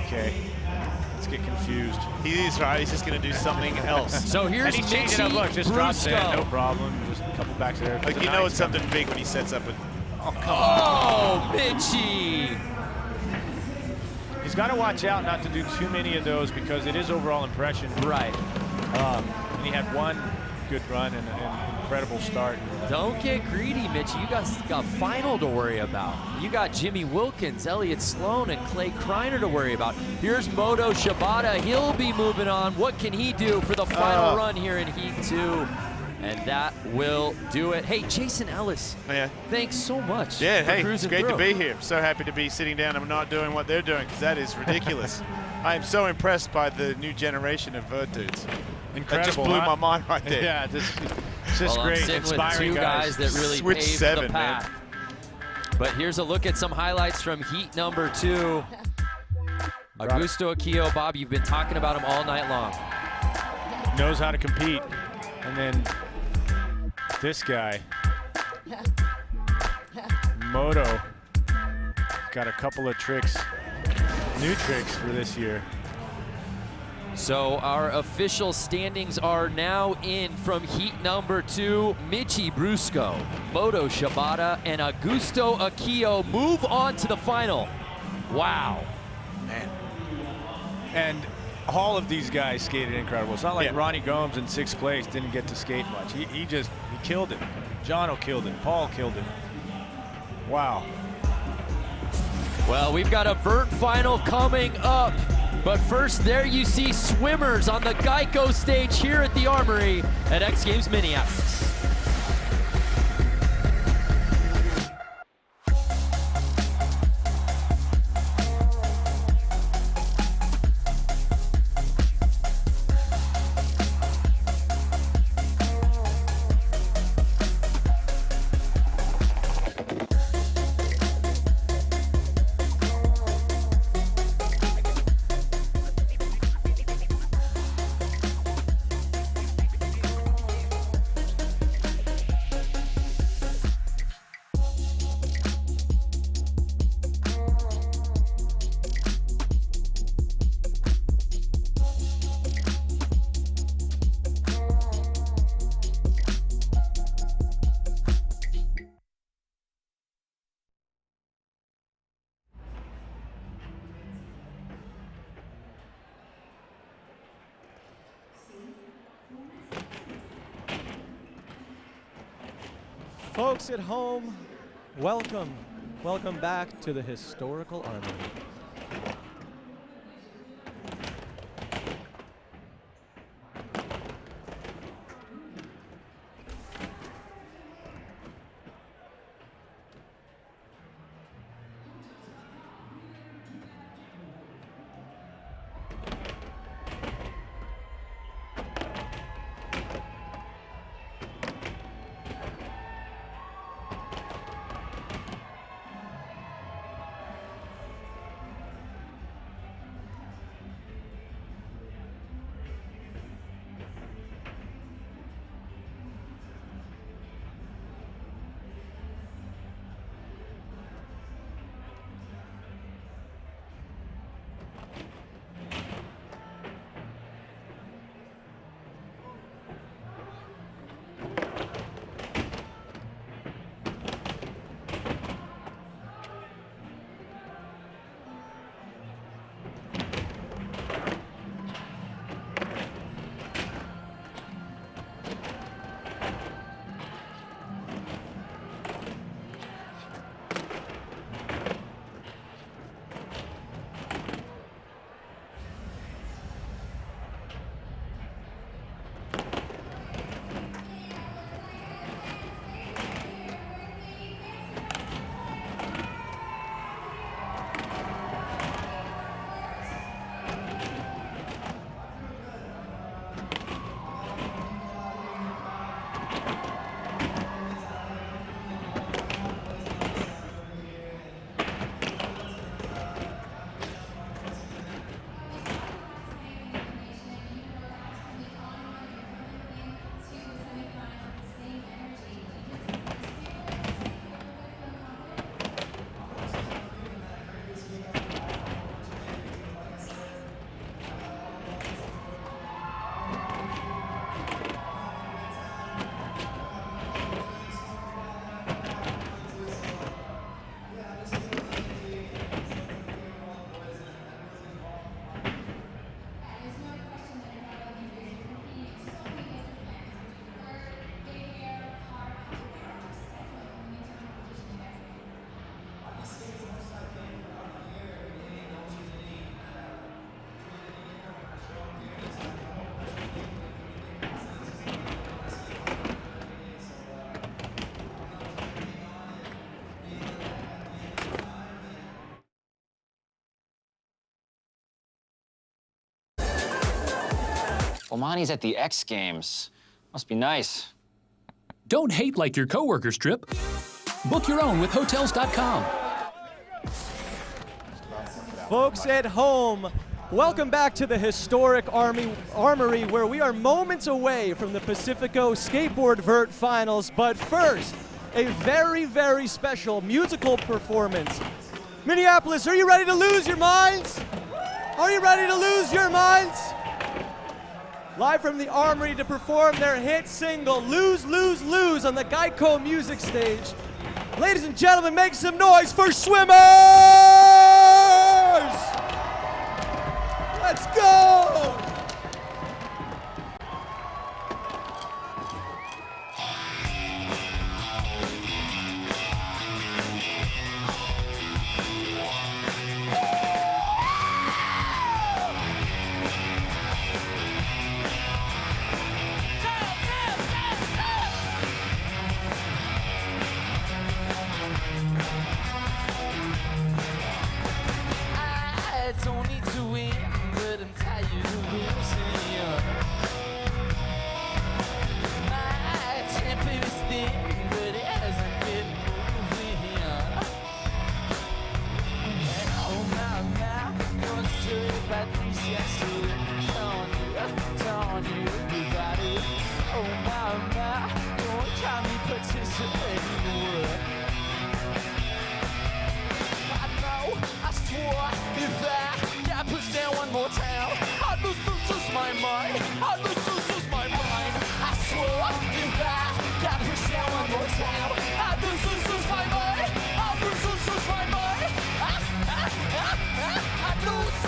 Okay, let's get confused. He is right. He's just going to do something else. So here's and he's changing up. Look, just drops in, Brusco. no problem. Just a couple backs there. Like, you know it's something big when he sets up with. Oh, come Oh, Mitchie! He's got to watch out not to do too many of those, because it is overall impression. Right. And he had one good run and an incredible start. Don't get greedy, Mitch. You guys got final to worry about. You got Jimmy Wilkins, Elliott Sloane, and Clay Kreiner to worry about. Here's Moto Shibata. He'll be moving on. What can he do for the final run here in Heat 2? And that will do it. Hey, Jason Ellis. Yeah. Thanks so much. Yeah, for hey, it's cruising great through. to be here. So happy to be sitting down and not doing what they're doing, because that is ridiculous. I am so impressed by the new generation of Vert dudes. Incredible, that just blew huh? my mind right there. Yeah, it's just Well, great, I'm sitting inspiring with two guys that really Switch paved 7, the path. man. But here's a look at some highlights from Heat number 2. Augusto Akio, Bob, you've been talking about him all night long. Knows how to compete. And then this guy, Moto, got a couple of tricks, new tricks for this year. So our official standings are now in from Heat number 2. Mitchie Brusco, Moto Shibata, and Augusto Akio move on to the final. Wow. Man. And all of these guys skated incredible. It's not like Ronnie Gomes in 6th place didn't get to skate much. He killed it. Jono killed it. Paul killed it. Wow. Well, we've got a Vert final coming up. But first, there you see swimmers on the Geico stage here at the Armory at X Games Minneapolis. Folks at home, welcome. Welcome back to the historical Armory. Omani's at the X Games. Must be nice. Don't hate like your coworker's trip. Book your own with Hotels.com. Folks at home, welcome back to the historic Armory, where we are moments away from the Pacifico Skateboard Vert Finals. But first, a very, very special musical performance. Minneapolis, are you ready to lose your minds? Are you ready to lose your minds? Live from the Armory to perform their hit single, Lose, Lose, Lose, on the Geico Music Stage. Ladies and gentlemen, make some noise for Swimmers! Let's go! I don't need to win, but I'm tired of losing. My temper is thin, but it hasn't been moving. And oh my, don't stir about these yesterday. Telling you, got it. Oh my, don't try me participate anymore. I know, I swore, if I got pushed down one more time, I'd lose my mind. I'd lose my mind. I swore, if I got pushed down one more time, I'd lose my mind. I'd lose my mind. I'd lose.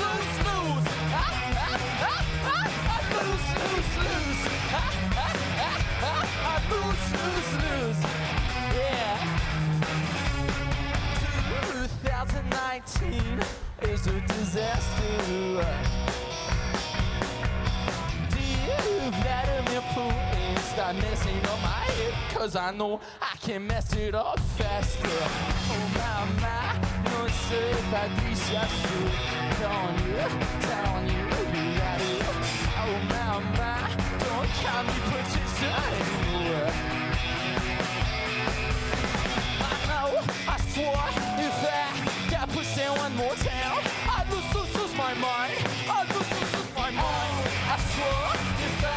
I'd lose. Yeah. 2019 is a disaster. Dear Vladimir Putin, start messing up my head, 'cause I know I can mess it up faster. Oh my, no say about these yesterday. Telling you, you got it. Oh my, don't count me potential anymore. I know, I swore, if I got pushed down one more time, I'd lose my mind. I'd lose my mind. I swore, if I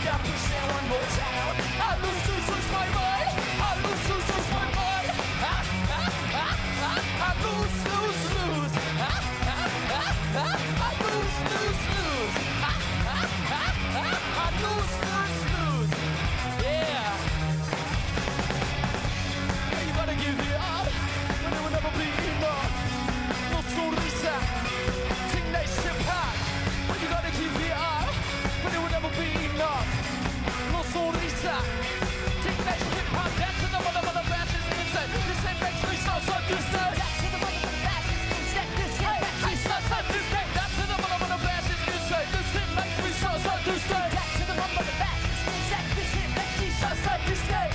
got pushed down one more time, I'd lose my mind. I'd lose my mind. I'd lose. I'd lose. I'd lose. Yeah. You better give it up, but it will never be enough. No sonrisa, teenage hip hop. But you gotta give it up, but it will never be enough. No sonrisa, teenage hip hop. Back to the mother fashions and insane. This ain't makes me so distant. Back to the mother fashions and insane. This ain't makes me so distant. Back to the mother fashions and insane. This ain't makes me so distant. Back to the mother fashions and insane. This ain't makes me so distant.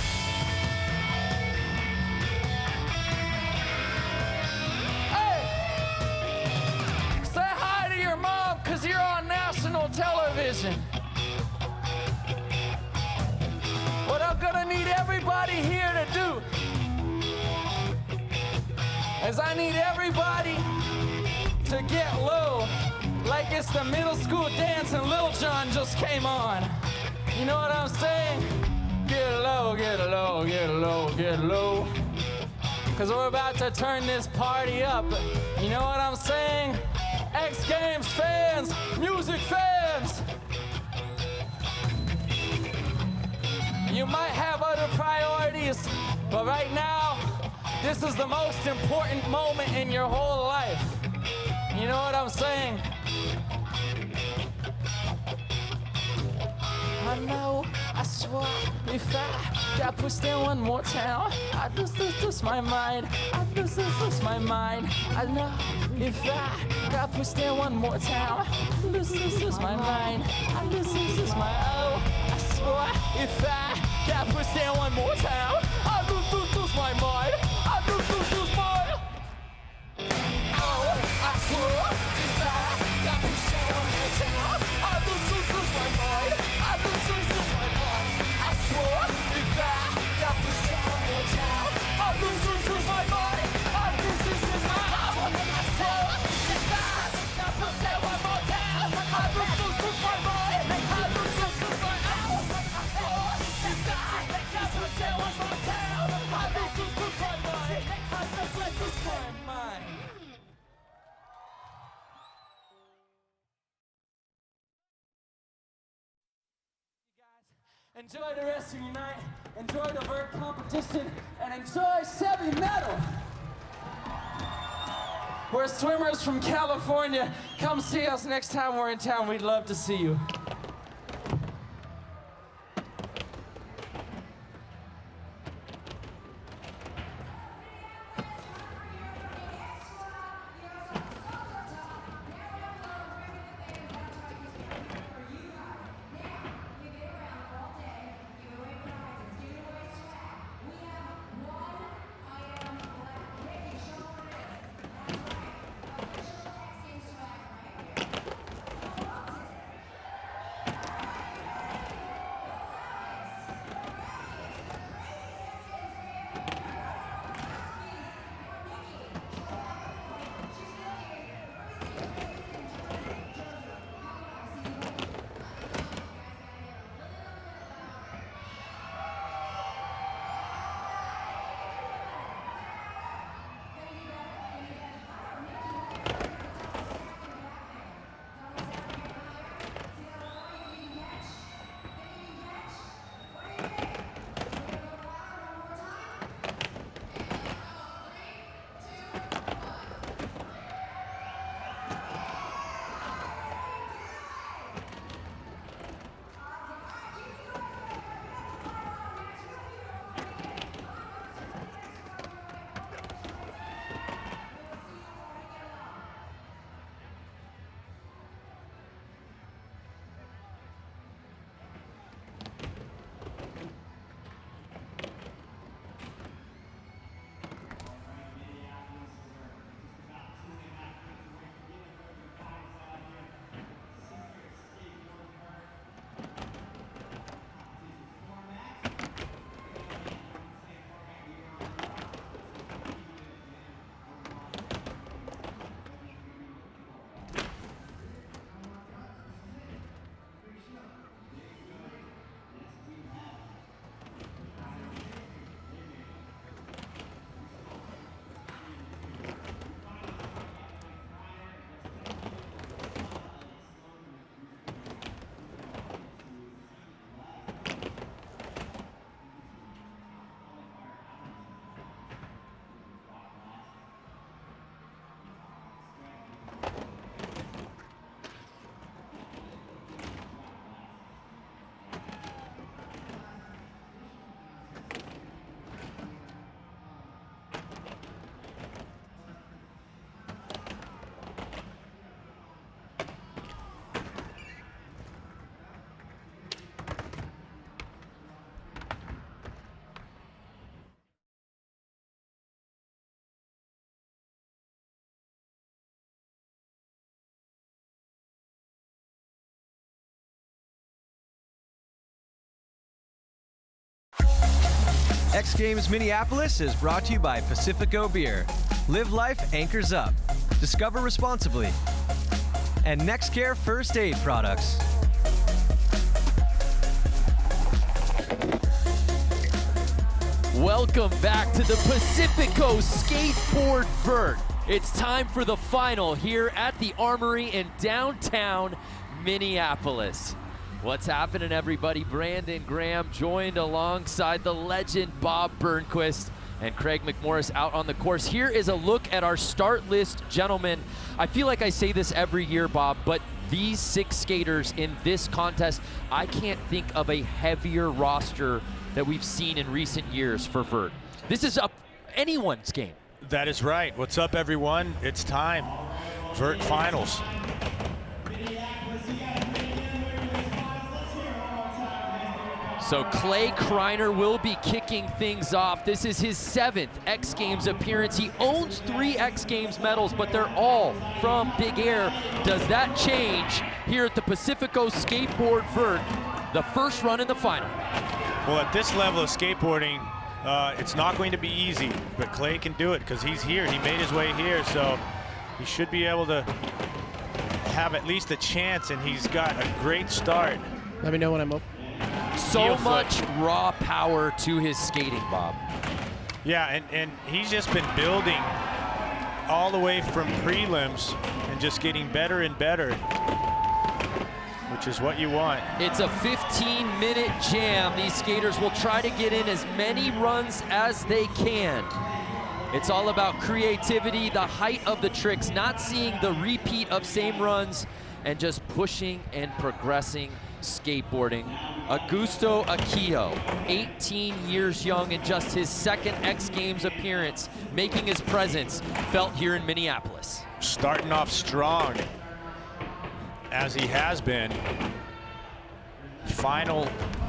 Say hi to your mom, 'cause you're on national television. What I'm gonna need everybody here to do is I need everybody to get low, like it's the middle school dance and Lil Jon just came on. You know what I'm saying? Get low, get low, get low, get low. 'Cause we're about to turn this party up. You know what I'm saying? X Games fans, music fans. You might have other priorities, but right now, this is the most important moment in your whole life. You know what I'm saying? I know, I swear, if I got pushed down one more time, I'd lose my mind. I'd lose my mind. I know, if I got pushed down one more time, I'd lose my mind. I'd lose my, oh, I swear, if I got pushed down one more time, I'd lose my mind. I'd lose my, oh, I swear, if I got pushed down one more time, I'd lose my mind. Enjoy the rest of your night, enjoy the vert competition, and enjoy Chevy Metal. We're swimmers from California. Come see us next time we're in town. We'd love to see you. X Games Minneapolis is brought to you by Pacifico Beer. Live life anchors up. Discover responsibly. And NextCare First Aid Products. Welcome back to the Pacifico Skateboard Vert. It's time for the final here at the Armory in downtown Minneapolis. What's happening, everybody? Brandon Graham joined alongside the legend Bob Burnquist and Craig McMorris out on the course. Here is a look at our start list, gentlemen. I feel like I say this every year, Bob, but these 6 skaters in this contest, I can't think of a heavier roster that we've seen in recent years for Vert. This is up anyone's game. That is right. What's up, everyone? It's time. Vert Finals. So Clay Kreiner will be kicking things off. This is his 7th X Games appearance. He owns 3 X Games medals, but they're all from Big Air. Does that change here at the Pacifico Skateboard Vert, the first run in the final? Well, at this level of skateboarding, it's not going to be easy, but Clay can do it because he's here. He made his way here, so he should be able to have at least a chance, and he's got a great start. Let me know when I'm up. So much raw power to his skating, Bob. Yeah, and he's just been building all the way from prelims and just getting better and better. which is what you want. It's a 15-minute jam. These skaters will try to get in as many runs as they can. It's all about creativity, the height of the tricks, not seeing the repeat of same runs, and just pushing and progressing skateboarding. Augusto Akio, 18 years young and just his second X Games appearance, making his presence felt here in Minneapolis. Starting off strong, as he has been. Final,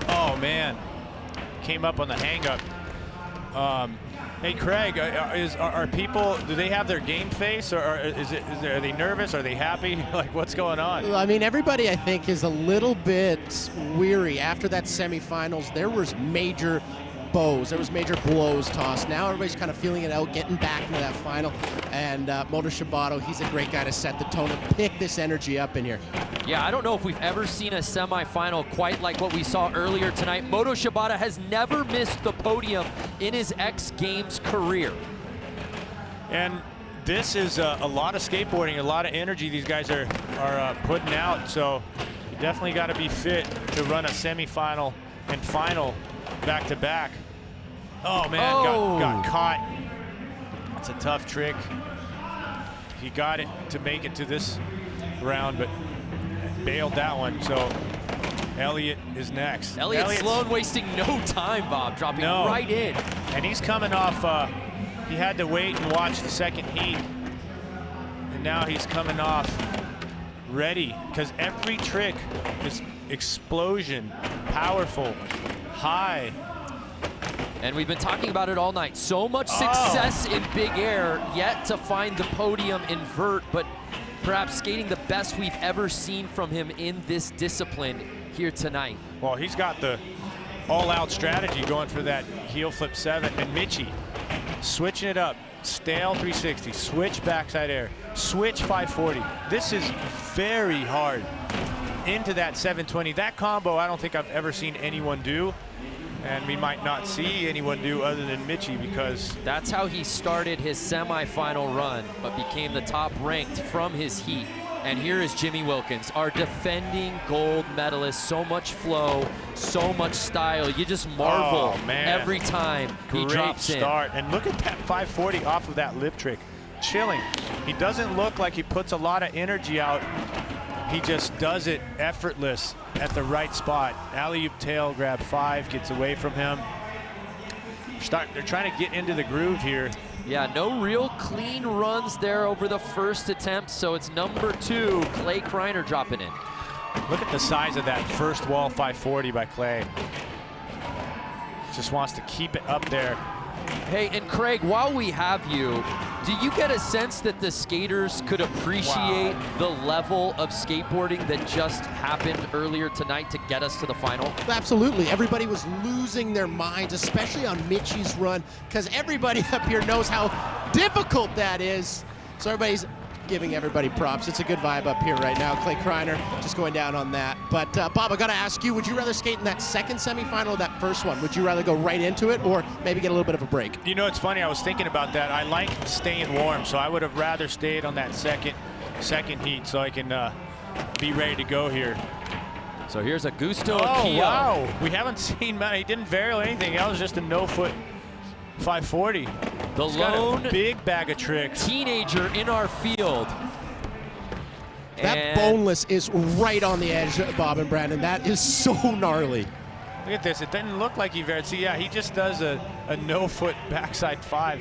oh man, came up on the hang-up. Hey Craig, are people, do they have their game face, or are they nervous? Are they happy? Like, what's going on? I mean, everybody I think is a little bit weary after that semifinals. There was major bows, there was major blows tossed. Now everybody's kind of feeling it out, getting back into that final. And Moto Shibato, he's a great guy to set the tone and pick this energy up in here. Yeah, I don't know if we've ever seen a semifinal quite like what we saw earlier tonight. Moto Shibato has never missed the podium in his X Games career. And this is a lot of skateboarding, a lot of energy these guys are putting out. So you definitely got to be fit to run a semifinal and final back to back. Oh man, got caught. That's a tough trick. He got it to make it to this round, but bailed that one. So Elliott is next. Elliott Sloane wasting no time, Bob, dropping right in. And he's coming off, he had to wait and watch the second heat. And now he's coming off ready, because every trick is explosion, powerful, high. And we've been talking about it all night. So much success in big air, yet to find the podium in vert, but perhaps skating the best we've ever seen from him in this discipline here tonight. Well, he's got the all-out strategy going for that heel flip 7. And Mitchie switching it up. Stale 360, switch backside air, switch 540. This is very hard into that 720. That combo I don't think I've ever seen anyone do. And we might not see anyone do other than Mitchie, because that's how he started his semifinal run, but became the top ranked from his heat. And here is Jimmy Wilkins, our defending gold medalist. So much flow, so much style. You just marvel every time he drops in. Great start. And look at that 540 off of that lip trick. Chilling. He doesn't look like he puts a lot of energy out. He just does it effortless at the right spot. Alley-oop tail grab 5, gets away from him. They're trying to get into the groove here. Yeah, no real clean runs there over the first attempt, so it's number 2, Clay Kreiner dropping in. Look at the size of that first wall 540 by Clay. Just wants to keep it up there. Hey, and Craig, while we have you, do you get a sense that the skaters could appreciate the level of skateboarding that just happened earlier tonight to get us to the final? Absolutely. Everybody was losing their minds, especially on Mitchie's run, because everybody up here knows how difficult that is. So everybody's giving everybody props. It's a good vibe up here right now. Clay Kreiner just going down on that. But Bob, I got to ask you, would you rather skate in that second semifinal or that first one? Would you rather go right into it or maybe get a little bit of a break? You know, it's funny, I was thinking about that. I like staying warm, so I would have rather stayed on that second heat so I can be ready to go here. So here's Augusto Akio. Akio. Wow, we haven't seen, he didn't vary or anything. That was just a no-foot 540. The lone big bag of tricks. Teenager in our field. That boneless is right on the edge, Bob and Brandon. That is so gnarly. Look at this. It doesn't look like he varied. See, yeah, he just does a no-foot backside 5.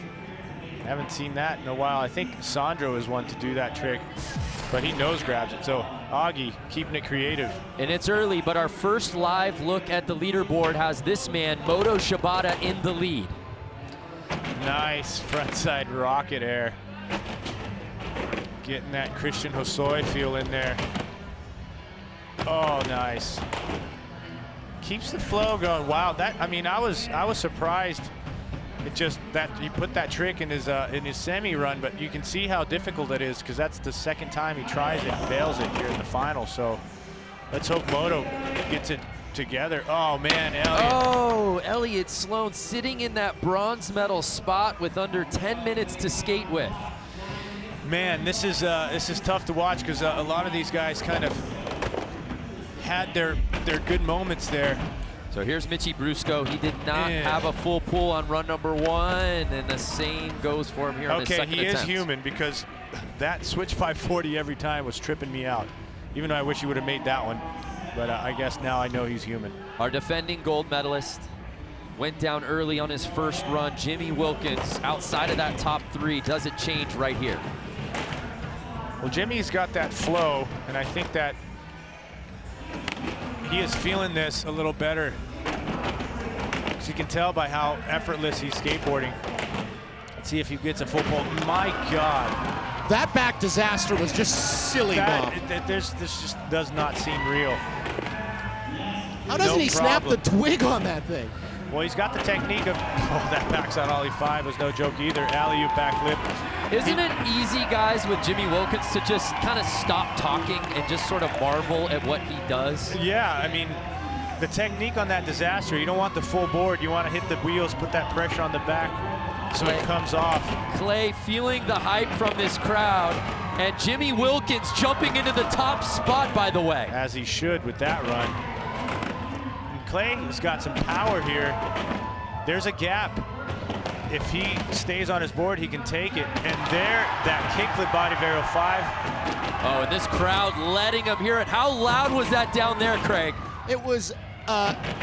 Haven't seen that in a while. I think Sandro is one to do that trick, but he nose grabs it. So Augie keeping it creative. And it's early, but our first live look at the leaderboard has this man, Moto Shibato, in the lead. Nice frontside rocket air. Getting that Christian Hosoi feel in there. Oh, nice. Keeps the flow going. Wow, that, I mean, I was surprised. It just that he put that trick in his semi run, but you can see how difficult it is, because that's the second time he tries it and fails it here in the final. So let's hope Moto gets it together. Oh man, Elliott. Oh, Elliott Sloane sitting in that bronze medal spot with under 10 minutes to skate with. Man, this is tough to watch, because a lot of these guys kind of had their good moments there. So here's Mitchie Brusco. He did not have a full pull on run number 1, and the same goes for him here in his second attempt. Okay, he is human, because that switch 540 every time was tripping me out. Even though I wish he would have made that one. But I guess now I know he's human. Our defending gold medalist went down early on his first run. Jimmy Wilkins, outside of that top 3, does it change right here? Well, Jimmy's got that flow, and I think that he is feeling this a little better. As you can tell by how effortless he's skateboarding. Let's see if he gets a full pull. My God. That back disaster was just silly, Bob. This just does not seem real. How doesn't he snap the twig on that thing? Well, he's got the technique of, that backside ollie 5 was no joke either. Alley-oop back lip. Isn't it easy, guys, with Jimmy Wilkins to just kind of stop talking and just sort of marvel at what he does? Yeah, I mean, the technique on that disaster, you don't want the full board. You want to hit the wheels, put that pressure on the back so it comes off. Clay feeling the hype from this crowd, and Jimmy Wilkins jumping into the top spot, by the way. As he should with that run. And Clay has got some power here. There's a gap. If he stays on his board, he can take it. And there, that kickflip body varial 5. Oh, and this crowd letting him hear it. How loud was that down there, Craig? It was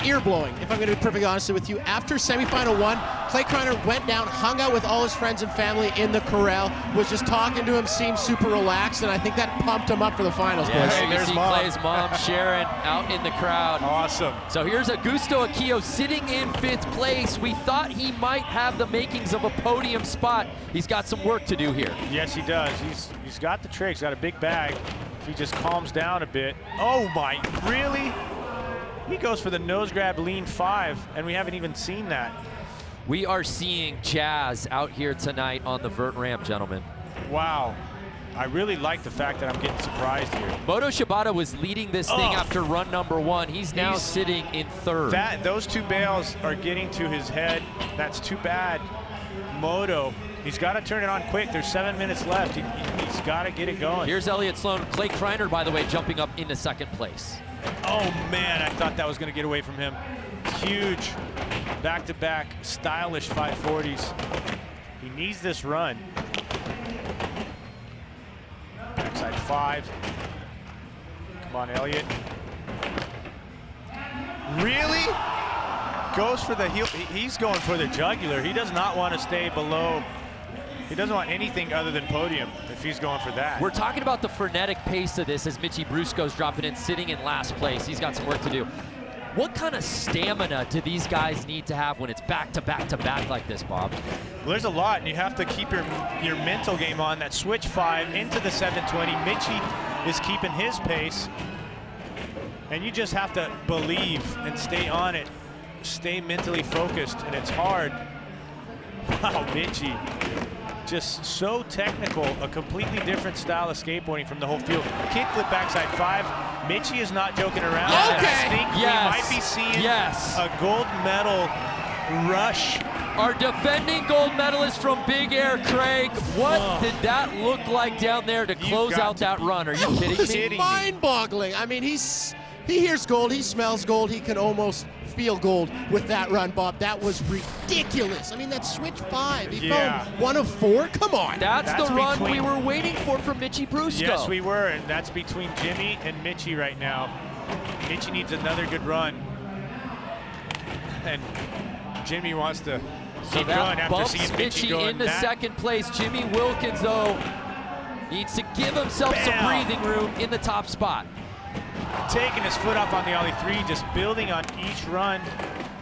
ear-blowing, if I'm going to be perfectly honest with you. After semifinal 1, Clay Kreiner went down, hung out with all his friends and family in the corral, was just talking to him, seemed super relaxed, and I think that pumped him up for the finals. Yeah, boys. hey, there's Clay's mom, Sharon, out in the crowd. Awesome. So here's Augusto Akio sitting in 5th place. We thought he might have the makings of a podium spot. He's got some work to do here. Yes, he does. He's got the tricks, got a big bag. If he just calms down a bit. Oh my, really? He goes for the nose grab lean 5, and we haven't even seen that. We are seeing Jazz out here tonight on the vert ramp, gentlemen. Wow. I really like the fact that I'm getting surprised here. Moto Shibata was leading this thing after run number 1. He's now sitting in 3rd. Those 2 bails are getting to his head. That's too bad. Moto, he's got to turn it on quick. There's 7 minutes left. He's got to get it going. Here's Elliott Sloane. Clay Kreiner, by the way, jumping up into 2nd place. Oh man, I thought that was going to get away from him. Huge back-to-back stylish 540s. He needs this run. Backside 5. Come on, Elliott. Really? Goes for the heel. He's going for the jugular. He does not want to stay below. He doesn't want anything other than podium if he's going for that. We're talking about the frenetic pace of this as Mitchie Brusco's dropping in, sitting in last place. He's got some work to do. What kind of stamina do these guys need to have when it's back to back to back like this, Bob? Well, there's a lot, and you have to keep your mental game on. That switch 5 into the 720. Mitchie is keeping his pace, and you just have to believe and stay on it. Stay mentally focused, and it's hard. Wow, Mitchie. Just so technical, a completely different style of skateboarding from the whole field. Kickflip backside 5. Mitchie is not joking around. Okay. I think we might be seeing a gold medal rush. Our defending gold medalist from Big Air, Craig. What did that look like down there to close out that run? Are you kidding me? It's mind-boggling. I mean, he hears gold, he smells gold, he can almost feel gold with that run, Bob. That was ridiculous. I mean, that switch 5, he found 1 of 4. Come on. That's the run we were waiting for from Mitchie Brusco. Yes, we were, and that's between Jimmy and Mitchie right now. Mitchie needs another good run. And Jimmy wants to keep going after seeing Mitchie go into 2nd place. Jimmy Wilkins, though, needs to give himself some breathing room in the top spot. Taking his foot up on the ollie 3, just building on each run.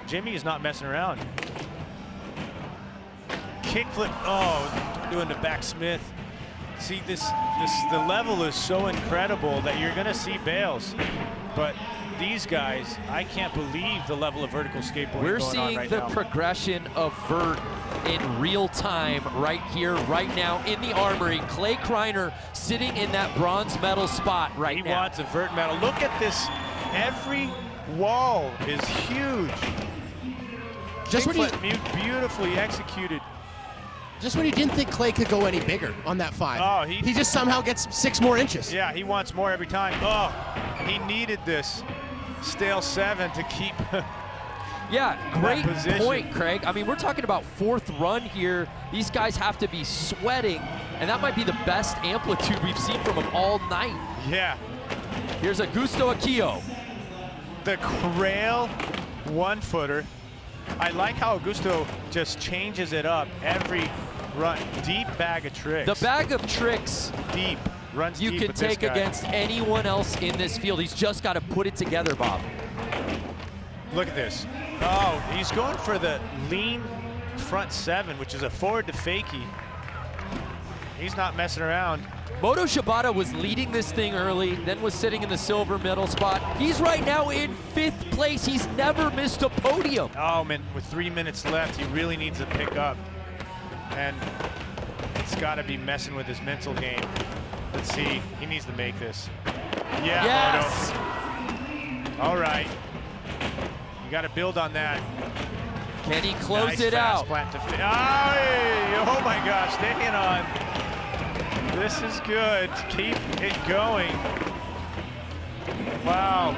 Jimmy is not messing around. Kickflip, doing the back Smith. See, the level is so incredible that you're gonna see bails. But these guys, I can't believe the level of vertical skateboarding We're going on seeing right the now. progression of vert in real time right here, right now in the Armory. Clay Kreiner sitting in that bronze medal spot right now. He wants a vert medal. Look at this. Every wall is huge. Just when beautifully executed. Just when you didn't think Clay could go any bigger on that 5. Oh, he just somehow gets 6 more inches. Yeah, he wants more every time. Oh, he needed this stale 7 to keep. Yeah, great point, Craig. I mean, we're talking about 4th run here. These guys have to be sweating, and that might be the best amplitude we've seen from them all night. Yeah. Here's Augusto Akio. The Crail 1-footer. I like how Augusto just changes it up every run. Deep bag of tricks. The bag of tricks deep runs you deep can with this take guy. against anyone else in this field. He's just got to put it together, Bob. Look at this. Oh, he's going for the lean front 7, which is a forward to fakie. He's not messing around. Moto Shibata was leading this thing early, then was sitting in the silver medal spot. He's right now in 5th place. He's never missed a podium. Oh man, with 3 minutes left, he really needs to pick up. And it's got to be messing with his mental game. Let's see, he needs to make this. Yeah, yes. Moto. All right. You got to build on that. Can he close nice it out? Plant to oh my gosh, staying on. This is good. Keep it going. Wow.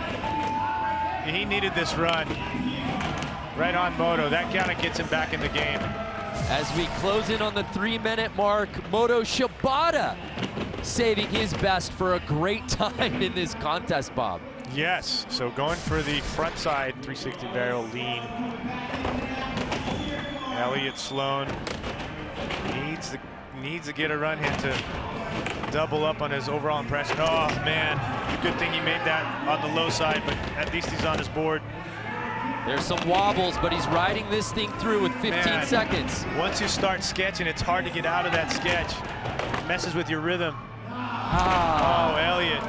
He needed this run. Right on Moto. That kind of gets him back in the game. As we close in on the 3-minute mark, Moto Shibata saving his best for a great time in this contest, Bob. Yes, so going for the front side 360 barrel lean. Elliott Sloane needs to get a run hit to double up on his overall impression. Oh man, good thing he made that on the low side, but at least he's on his board. There's some wobbles, but he's riding this thing through with 15 seconds. Once you start sketching, it's hard to get out of that sketch. It messes with your rhythm. Oh, Elliott.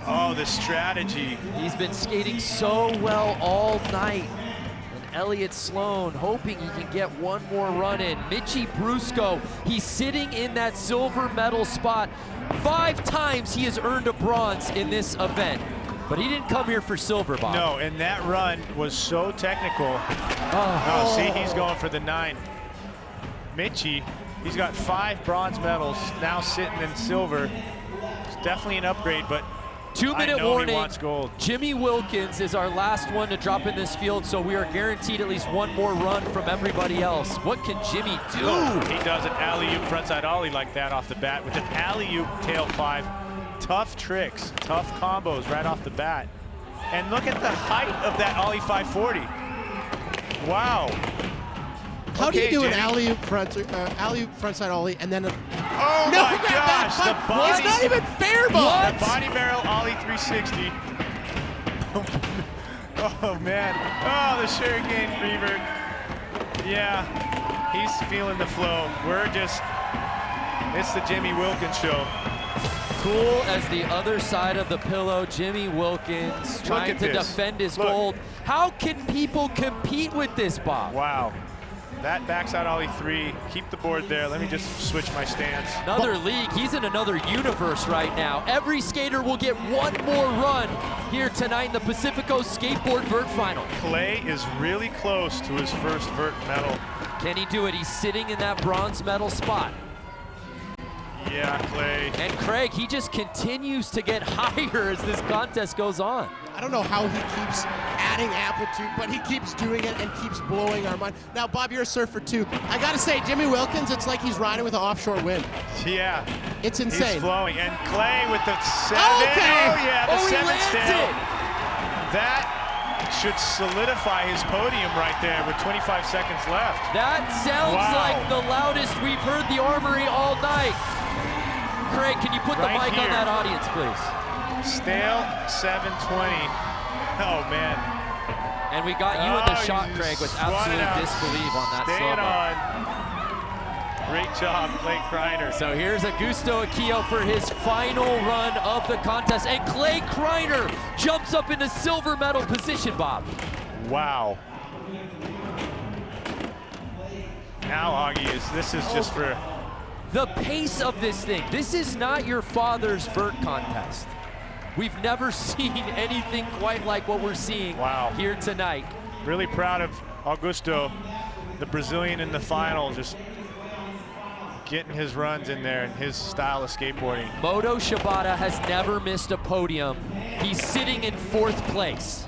Oh, the strategy. He's been skating so well all night. And Elliott Sloane hoping he can get one more run in. Mitchie Brusco, he's sitting in that silver medal spot. 5 times he has earned a bronze in this event. But he didn't come here for silver, Bob. No, and that run was so technical. Oh, see, he's going for the 9. Mitchie, he's got 5 bronze medals, now sitting in silver. It's definitely an upgrade, but 2-minute I know warning. He wants gold. Jimmy Wilkins is our last one to drop in this field, so we are guaranteed at least one more run from everybody else. What can Jimmy do? He does an alley-oop frontside ollie like that off the bat with an alley-oop tail 5. Tough tricks, tough combos right off the bat. And look at the height of that ollie 540. Wow. How do you do an alley-oop frontside ollie and then a... Oh no, my gosh, the body... It's not even fair, Bob. The body barrel ollie 360. Oh man. Oh, the Shuriken Reaver. Yeah, he's feeling the flow. It's the Jimmy Wilkins show. Cool as the other side of the pillow, Jimmy Wilkins trying to defend his gold. How can people compete with this, Bob? Wow. That backside ollie 3, keep the board there. Let me just switch my stance. Another league, he's in another universe right now. Every skater will get one more run here tonight in the Pacifico Skateboard Vert Final. Clay is really close to his first Vert medal. Can he do it? He's sitting in that bronze medal spot. Yeah, Clay. And Craig, he just continues to get higher as this contest goes on. I don't know how he keeps adding amplitude, but he keeps doing it and keeps blowing our mind. Now, Bob, you're a surfer too. I gotta say, Jimmy Wilkins, it's like he's riding with an offshore wind. Yeah. It's insane. He's flowing. And Clay with the 7. Okay. Oh yeah, the 7 stale. It. That should solidify his podium right there with 25 seconds left. That sounds like the loudest we've heard the Armory all night. Craig, can you put the mic on that audience, please? Stale 720. Oh, man. And we got you in the shot, Craig, with absolute disbelief on that slow. Great job, Clay Kreiner. So here's Augusto Akio for his final run of the contest. And Clay Kreiner jumps up into silver medal position, Bob. Wow. Now, Augie, this is just for... The pace of this thing. This is not your father's vert contest. We've never seen anything quite like what we're seeing here tonight. Really proud of Augusto. the Brazilian in the final, just getting his runs in there and his style of skateboarding. Moto Shibata has never missed a podium. He's sitting in 4th place.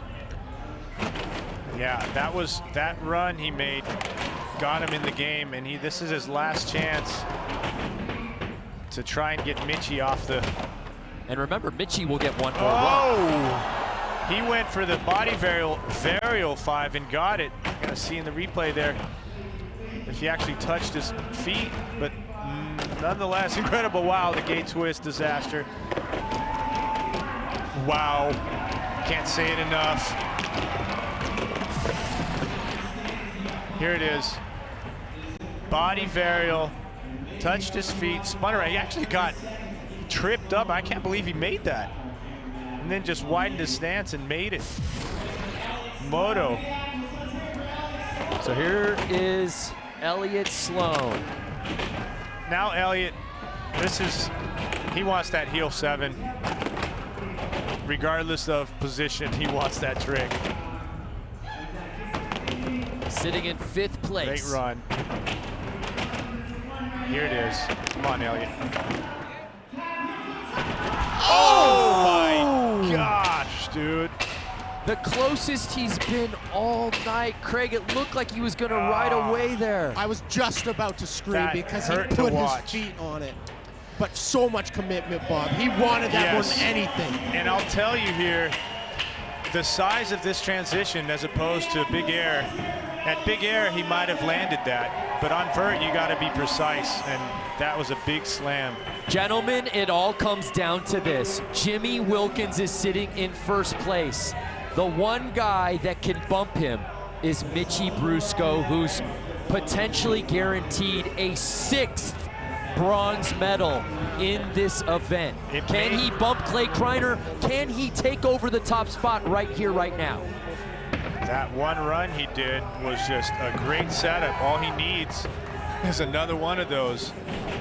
Yeah, that run he made got him in the game, and this is his last chance to try and get Mitchie off the. And remember, Mitchie will get one more run. He went for the body varial 5 and got it. Gonna see in the replay there if he actually touched his feet, but nonetheless, incredible. Wow, the gate twist disaster. Wow, can't say it enough. Here it is. Body varial, touched his feet, spun around. He actually got tripped up. I can't believe he made that. And then just widened his stance and made it. Moto. So here is Elliott Sloane. Now Elliott, he wants that heel 7. Regardless of position, he wants that trick. Sitting in 5th place. Great run. Here it is. Come on, Elliott. Oh my gosh, dude. The closest he's been all night. Craig, it looked like he was going to ride away there. I was just about to scream That because he hurt to put his watch. feet on it. But so much commitment, Bob. He wanted that more than anything. And I'll tell you here, the size of this transition as opposed to Big Air, at Big Air he might have landed that, but on Vert you got to be precise, and that was a big slam. Gentlemen, it all comes down to this. Jimmy Wilkins is sitting in 1st place. The one guy that can bump him is Mitchie Brusco, who's potentially guaranteed a 6th bronze medal in this event. Can he bump Clay Kreiner? Can he take over the top spot right here, right now? That one run he did was just a great setup. All he needs is another one of those.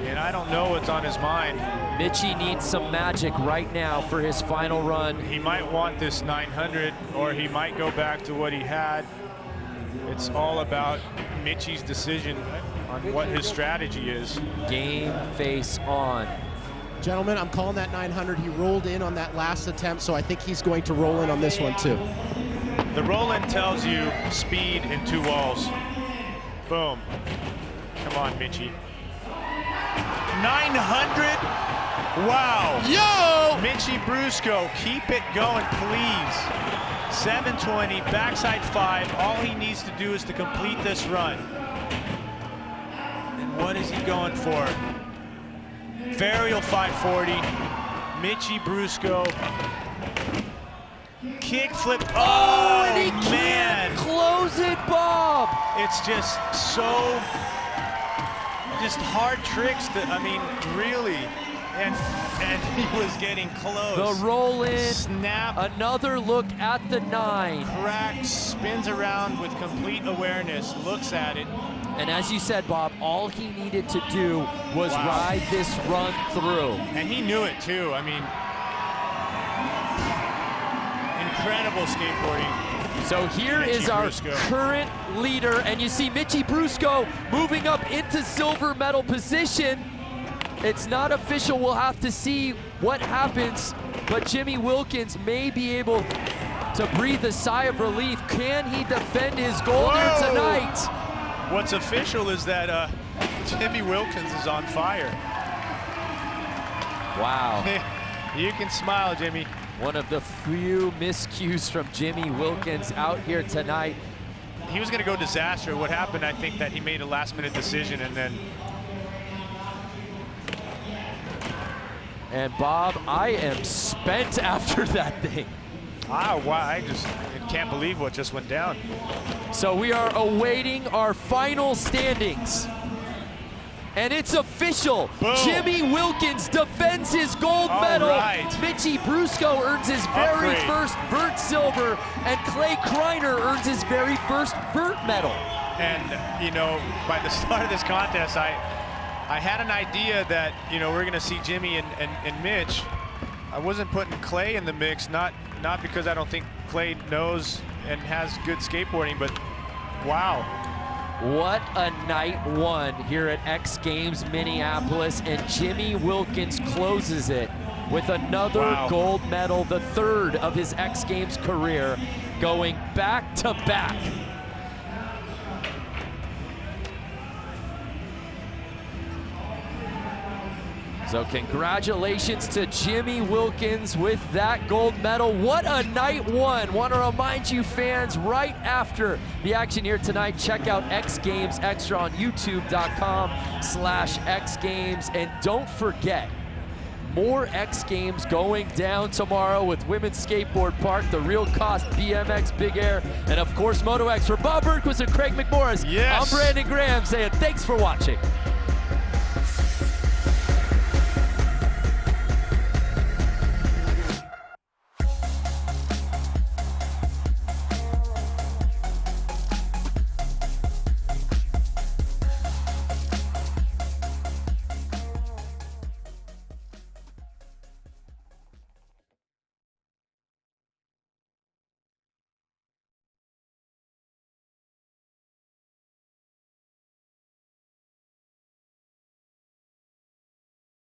And I don't know what's on his mind. Mitchie needs some magic right now for his final run. He might want this 900, or he might go back to what he had. It's all about Mitchie's decision on what his strategy is. Game face on. Gentlemen, I'm calling that 900. He rolled in on that last attempt, so I think he's going to roll in on this one too. The roll-in tells you speed in 2 walls. Boom. Come on, Mitchie. 900? Wow. Yo! Mitchie Brusco, keep it going, please. 720, backside 5. All he needs to do is to complete this run. And what is he going for? Varial 540. Mitchie Brusco. Kick flip. Oh, and he man. Can't close it, Bob. It's just so, just hard tricks that, I mean, really. And he was getting close. The roll in. Snap. Another look at the 9. Cracks, spins around with complete awareness, looks at it. And as you said, Bob, all he needed to do was ride this run through. And he knew it too. I mean, incredible skateboarding. So here Mitchie is our Brusco. current leader, and you see Mitchie Brusco moving up into silver medal position. It's not official, we'll have to see what happens, but Jimmy Wilkins may be able to breathe a sigh of relief. Can he defend his gold here tonight? What's official is that Jimmy Wilkins is on fire. Wow. You can smile, Jimmy. One of the few miscues from Jimmy Wilkins out here tonight. He was going to go disaster. What happened, I think, that he made a last-minute decision and then... And Bob, I am spent after that thing. Wow, I just can't believe what just went down. So we are awaiting our final standings. And it's official. Boom. Jimmy Wilkins defends his gold medal. Right. Mitchie Brusco earns his very Upgrade. first Vert silver, and Clay Kreiner earns his very first Vert medal. And, you know, by the start of this contest, I had an idea that, you know, we're going to see Jimmy and Mitch. I wasn't putting Clay in the mix, not because I don't think Clay knows and has good skateboarding, but wow. What a night one here at X Games Minneapolis, and Jimmy Wilkins closes it with another gold medal, the third of his X Games career, going back to back. So congratulations to Jimmy Wilkins with that gold medal. What a night one. Want to remind you fans, right after the action here tonight, check out X Games Extra on youtube.com/X Games. And don't forget, more X Games going down tomorrow with Women's Skateboard Park, the Real Cost BMX Big Air, and of course Moto X. For Bob Berquist and Craig McMorris, I'm Brandon Graham saying thanks for watching.